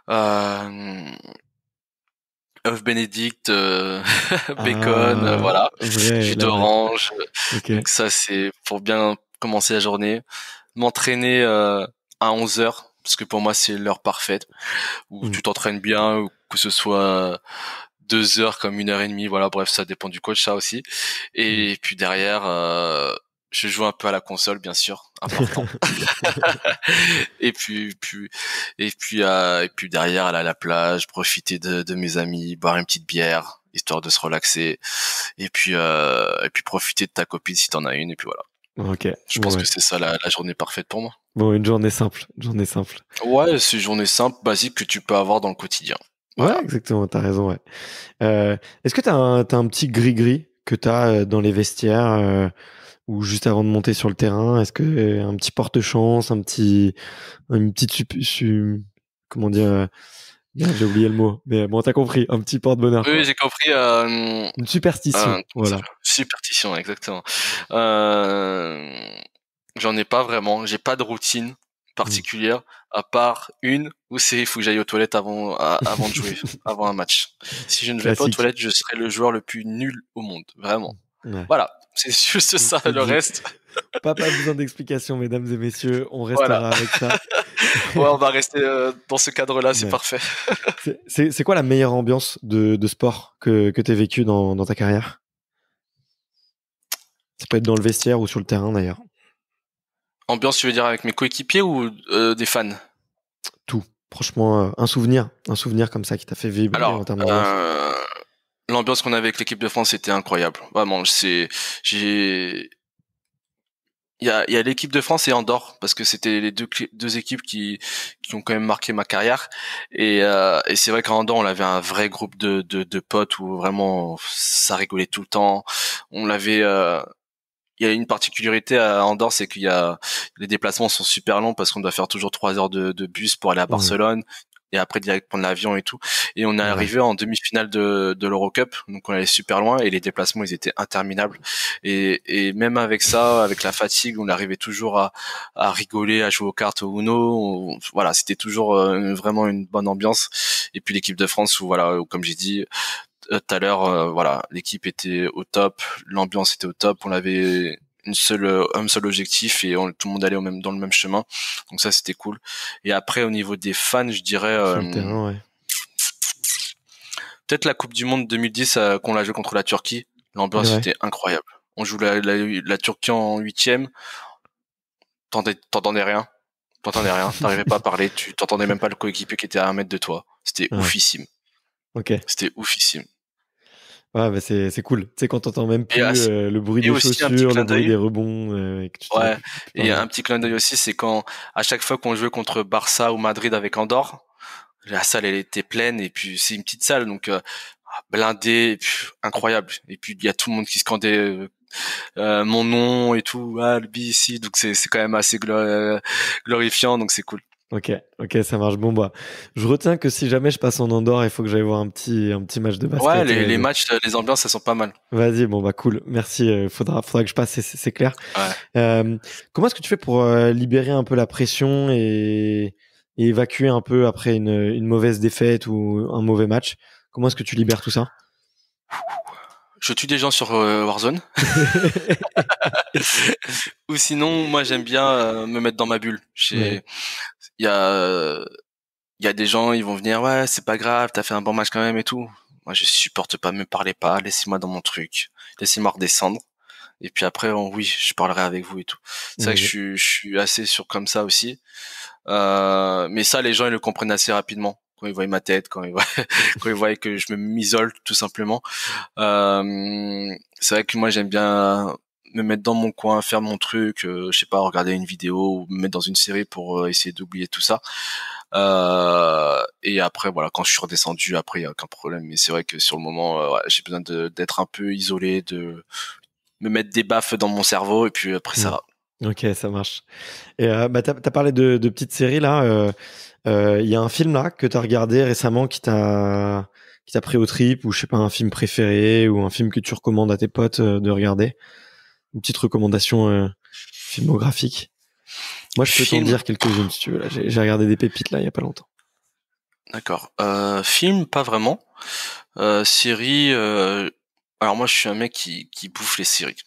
B: œuf bénédicte, bacon, voilà, jus d'orange. Okay. Donc ça, c'est pour bien commencer la journée. M'entraîner à 11h, parce que pour moi, c'est l'heure parfaite, où tu t'entraînes bien, ou que ce soit 2 heures comme 1h30, voilà, bref, ça dépend du coach, ça aussi. Et puis derrière, je joue un peu à la console, bien sûr, important. et puis derrière, aller à la plage, profiter de mes amis, boire une petite bière, histoire de se relaxer. Et puis profiter de ta copine si t'en as une, et puis voilà.
A: Ok.
B: Je pense que c'est ça la journée parfaite pour moi.
A: Bon, une journée simple.
B: Ouais, c'est une journée simple, basique, que tu peux avoir dans le quotidien.
A: Voilà. Ouais, exactement, t'as raison, ouais. Est-ce que t'as un petit gris-gris que t'as dans les vestiaires ou juste avant de monter sur le terrain? Est-ce que un petit porte-chance, une petite comment dire, merde, j'ai oublié le mot, mais bon, t'as compris, un petit porte-bonheur,
B: Oui,
A: quoi.
B: j'ai compris.
A: Une superstition,
B: Comment ça
A: voilà.
B: s'appelle superstition, exactement. J'en ai pas vraiment. J'ai pas de routine
A: Mm.
B: particulière, à part une où il faut que j'aille aux toilettes avant de jouer, avant un match. Si je ne vais pas aux
A: Classique.
B: toilettes, je serai le joueur le plus nul au monde, vraiment.
A: Ouais.
B: Voilà, c'est juste ça.
A: C'est
B: Le
A: dit.
B: reste,
A: Pas besoin d'explication, mesdames et messieurs, on
B: voilà.
A: restera avec ça.
B: Ouais, on va rester dans ce cadre-là, c'est
A: Ouais.
B: parfait.
A: C'est quoi la meilleure ambiance de sport que t'aies vécu dans ta carrière? Ça peut être dans le vestiaire ou sur le terrain d'ailleurs.
B: Ambiance, tu veux dire avec mes coéquipiers ou des fans?
A: Tout. Franchement, un souvenir comme ça qui t'a fait vibrer en
B: Alors,
A: termes d'ambiance.
B: l'ambiance qu'on avait avec l'équipe de France était incroyable. Vraiment, j'ai, il y a l'équipe de France et Andorre parce que c'était les deux équipes qui ont quand même marqué ma carrière. Et c'est vrai qu'à Andorre, on avait un vrai groupe de potes où vraiment ça rigolait tout le temps. On l'avait, il y a une particularité à Andorre, c'est les déplacements sont super longs parce qu'on doit faire toujours 3 heures de bus pour aller à
A: Ouais.
B: Barcelone et après direct prendre l'avion et tout. Et on est
A: Ouais.
B: arrivé en demi-finale de l'Eurocup, donc on allait super loin et les déplacements ils étaient interminables. Et même avec ça, avec la fatigue, on arrivait toujours à rigoler, à jouer aux cartes au Uno. Voilà, c'était toujours vraiment une bonne ambiance. Et puis l'équipe de France, où voilà, comme j'ai dit tout à l'heure, voilà, l'équipe était au top, l'ambiance était au top, on avait un seul objectif et tout le monde allait dans le même chemin. Donc ça, c'était cool. Et après, au niveau des fans, je dirais
A: Sur le terrain, ouais.
B: peut-être la Coupe du Monde 2010 qu'on l'a joué contre la Turquie. L'ambiance
A: Ouais.
B: était incroyable. On joue la Turquie en huitième. T'entendais rien. T'arrivais pas à parler. Tu t'entendais même pas le coéquipier qui était à 1 mètre de toi. C'était
A: Ouais.
B: oufissime.
A: Ok.
B: C'était oufissime.
A: Ouais, bah c'est cool. Tu sais, quand t'entends même
B: Et,
A: plus le bruit
B: et
A: des
B: aussi un petit
A: chaussures, le
B: clin
A: bruit
B: d'œil.
A: des rebonds, et que tu
B: Ouais,
A: t'arrêtes plus
B: et
A: parler.
B: un petit clin d'œil aussi, c'est quand à chaque fois qu'on jouait contre Barça ou Madrid avec Andorre, la salle elle était pleine et puis c'est une petite salle donc blindée, et puis, incroyable. Et puis il y a tout le monde qui scandait mon nom et tout, ah le ici, donc c'est quand même assez glorifiant donc c'est cool.
A: Ok, ça marche. Bon, bah, je retiens que si jamais je passe en Andorre, il faut que j'aille voir un petit match de
B: Ouais,
A: basket.
B: les matchs, les ambiances, elles sont pas mal.
A: Vas-y, bon, bah, cool. Merci. Faudra que je passe, c'est clair.
B: Ouais.
A: Comment est-ce que tu fais pour libérer un peu la pression et évacuer un peu après une mauvaise défaite ou un mauvais match? Comment est-ce que tu libères tout ça?
B: Je tue des gens sur Warzone. Ou sinon, moi j'aime bien me mettre dans ma bulle.
A: Ouais.
B: Il y a il y a des gens, ils vont venir, ouais, c'est pas grave, t'as fait un bon match quand même et tout. Moi, je supporte pas, me parlez pas, laissez-moi dans mon truc, laissez-moi redescendre. Et puis après, oui, je parlerai avec vous et tout. C'est vrai que
A: Ok.
B: je suis assez sûr comme ça aussi. Mais ça, les gens, ils le comprennent assez rapidement. Quand ils voient ma tête, quand ils voient que je m'isole, tout simplement. C'est vrai que moi, j'aime bien me mettre dans mon coin, faire mon truc, je sais pas, regarder une vidéo ou me mettre dans une série pour essayer d'oublier tout ça. Et après, voilà, quand je suis redescendu, après, il y a aucun problème. Mais c'est vrai que sur le moment, ouais, j'ai besoin d'être un peu isolé, de me mettre des baffes dans mon cerveau, et puis après, ça
A: Hmm.
B: va.
A: Ok, ça marche. Et bah, t'as parlé de petites séries là. Il y a un film là que t'as regardé récemment qui t'a pris au trip ou je sais pas un film préféré ou un film que tu recommandes à tes potes de regarder. Une petite recommandation filmographique. Moi, je peux t'en
B: Film,
A: dire quelques-unes si tu veux. Là, j'ai regardé des pépites là il y a pas longtemps.
B: d'accord. Film, pas vraiment. Série, alors moi, je suis un mec qui bouffe les séries.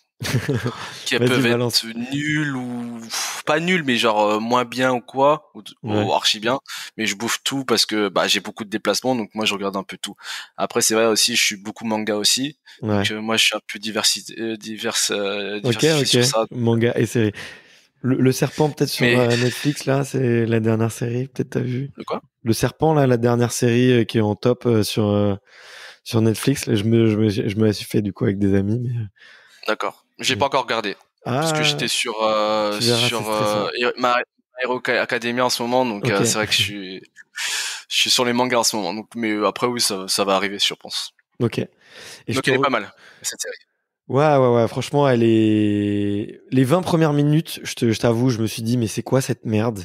B: Qui
A: Vas-y,
B: peuvent
A: balance.
B: être nulles ou pas nulles, mais genre moins bien ou quoi, ou
A: Ouais,
B: archi bien. Mais je bouffe tout parce que bah j'ai beaucoup de déplacements, donc moi je regarde un peu tout. Après c'est vrai aussi, je suis beaucoup manga aussi, donc
A: ouais.
B: moi je suis un peu
A: Ok,
B: diversifié sur ça.
A: Manga et série. Le serpent peut-être sur
B: Mais
A: Netflix là, c'est la dernière série. Peut-être t'as vu.
B: de quoi?
A: Le serpent là, la dernière série qui est en top sur Netflix. Là, je me la suis fait du coup avec des amis. Mais,
B: D'accord. J'ai
A: ouais.
B: pas encore regardé parce que
A: Ah,
B: j'étais sur
A: tu verras, c'est stressant.
B: My Hero Academia en ce moment, donc
A: Ok,
B: c'est vrai que je suis sur les mangas en ce moment. Donc mais après oui, ça va arriver, je pense.
A: ok. Et je
B: Donc
A: te
B: elle est
A: re-
B: pas mal cette série.
A: Ouais. Franchement, les 20 premières minutes, je t'avoue, je me suis dit, mais c'est quoi cette merde?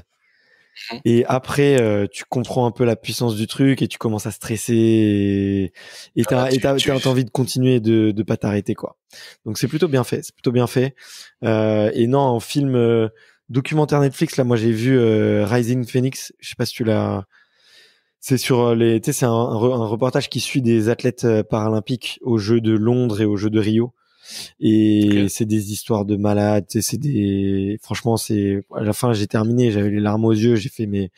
A: Et après, tu comprends un peu la puissance du truc et tu commences à stresser et t'as envie de continuer de pas t'arrêter, quoi. Donc c'est plutôt bien fait. Et non, en film documentaire Netflix, là, moi j'ai vu Rising Phoenix. Je sais pas si tu l'as. C'est sur tu sais, c'est un reportage qui suit des athlètes paralympiques aux Jeux de Londres et aux Jeux de Rio. Et c'est des histoires de malades, franchement, à la fin, j'ai terminé, j'avais les larmes aux yeux, j'ai fait, mais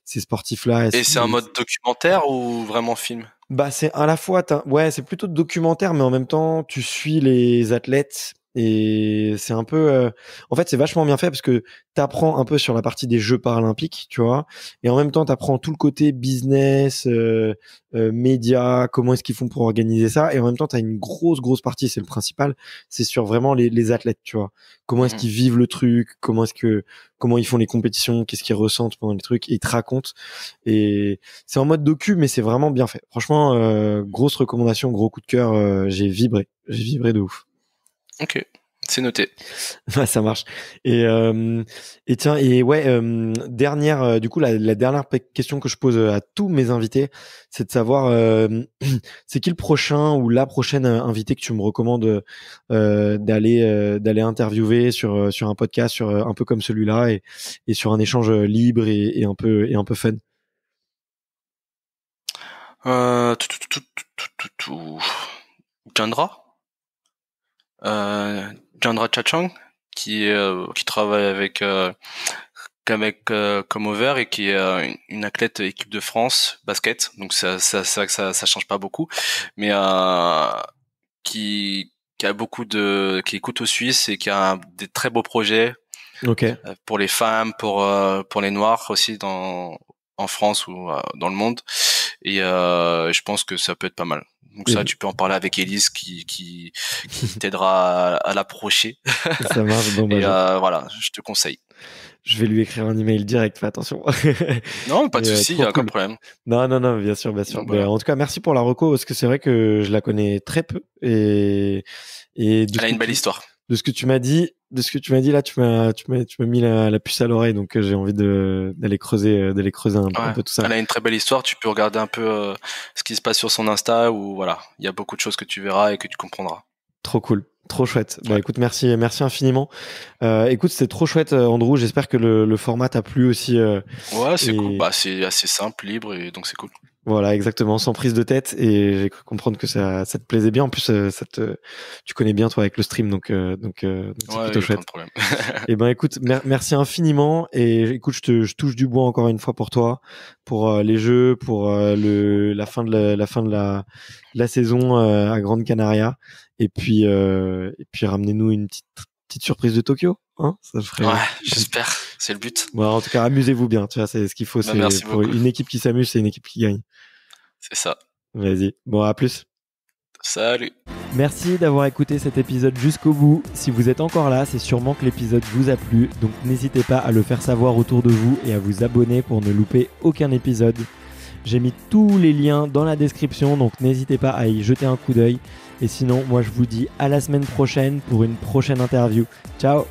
A: ces sportifs-là.
B: Et c'est un mode documentaire ou vraiment film?
A: Bah, c'est à la fois, c'est plutôt documentaire, mais en même temps, tu suis les athlètes. Et c'est un peu, en fait, c'est vachement bien fait parce que t'apprends un peu sur la partie des Jeux paralympiques, tu vois, et en même temps, t'apprends tout le côté business, médias, comment est-ce qu'ils font pour organiser ça, et en même temps, t'as une grosse partie, c'est le principal, c'est sur vraiment les athlètes, tu vois, comment est-ce qu'ils vivent le truc, comment ils font les compétitions, qu'est-ce qu'ils ressentent pendant les trucs, et ils te racontent. Et c'est en mode docu, mais c'est vraiment bien fait. Franchement, grosse recommandation, gros coup de cœur, j'ai vibré de ouf.
B: Ok, c'est noté.
A: Ça marche. Et tiens, dernière, du coup, la dernière question que je pose à tous mes invités, c'est de savoir, c'est qui le prochain ou la prochaine invitée que tu me recommandes d'aller interviewer sur un podcast, sur un peu comme celui-là, et sur un échange libre et un peu fun.
B: Chandra Chachang, qui travaille avec Comover et qui est une athlète équipe de France basket. Donc c'est vrai que ça change pas beaucoup, mais qui a qui écoute aux Suisses et qui a des très beaux projets. Pour les femmes, pour les Noirs aussi en France ou dans le monde. Et je pense que ça peut être pas mal. Donc ça, tu peux en parler avec Élise qui t'aidera à l'approcher.
A: Ça marche. Bon,
B: et voilà, je te conseille.
A: Je vais lui écrire un email direct, fais attention.
B: Non, pas de souci, il y a aucun problème.
A: Non, bien sûr. Donc, voilà. En tout cas, merci pour la reco, parce que c'est vrai que je la connais très peu et
B: elle a une belle histoire.
A: De ce que tu m'as dit là, tu m'as mis la puce à l'oreille, donc j'ai envie d'aller creuser un peu tout ça.
B: Elle a une très belle histoire, tu peux regarder un peu ce qui se passe sur son Insta, où voilà, il y a beaucoup de choses que tu verras et que tu comprendras.
A: Trop cool. Trop chouette. Bah écoute, merci infiniment. Écoute, c'était trop chouette, Andrew. J'espère que le format t'a plu aussi.
B: Ouais, c'est cool. Bah c'est assez simple, libre, et donc c'est cool.
A: Voilà, exactement, sans prise de tête, et j'ai cru comprendre que ça te plaisait bien. En plus, tu connais bien toi avec le stream, donc c'est plutôt chouette.
B: Pas de problème.
A: Et ben écoute, merci infiniment, et écoute, je touche du bois encore une fois pour toi, pour les jeux, pour la fin de la saison à Grande Canaria, et puis ramenez-nous une petite surprise de Tokyo, hein, ça ferait.
B: Ouais, j'espère, c'est le but.
A: Bon, en tout cas, amusez-vous bien, tu vois, c'est ce qu'il faut.
B: Merci
A: pour
B: beaucoup.
A: Une équipe qui s'amuse, c'est une équipe qui gagne.
B: C'est ça.
A: Vas-y. Bon, à plus.
B: Salut.
A: Merci d'avoir écouté cet épisode jusqu'au bout. Si vous êtes encore là, c'est sûrement que l'épisode vous a plu, donc n'hésitez pas à le faire savoir autour de vous et à vous abonner pour ne louper aucun épisode. J'ai mis tous les liens dans la description, donc n'hésitez pas à y jeter un coup d'œil. Et sinon, moi je vous dis à la semaine prochaine pour une prochaine interview. Ciao!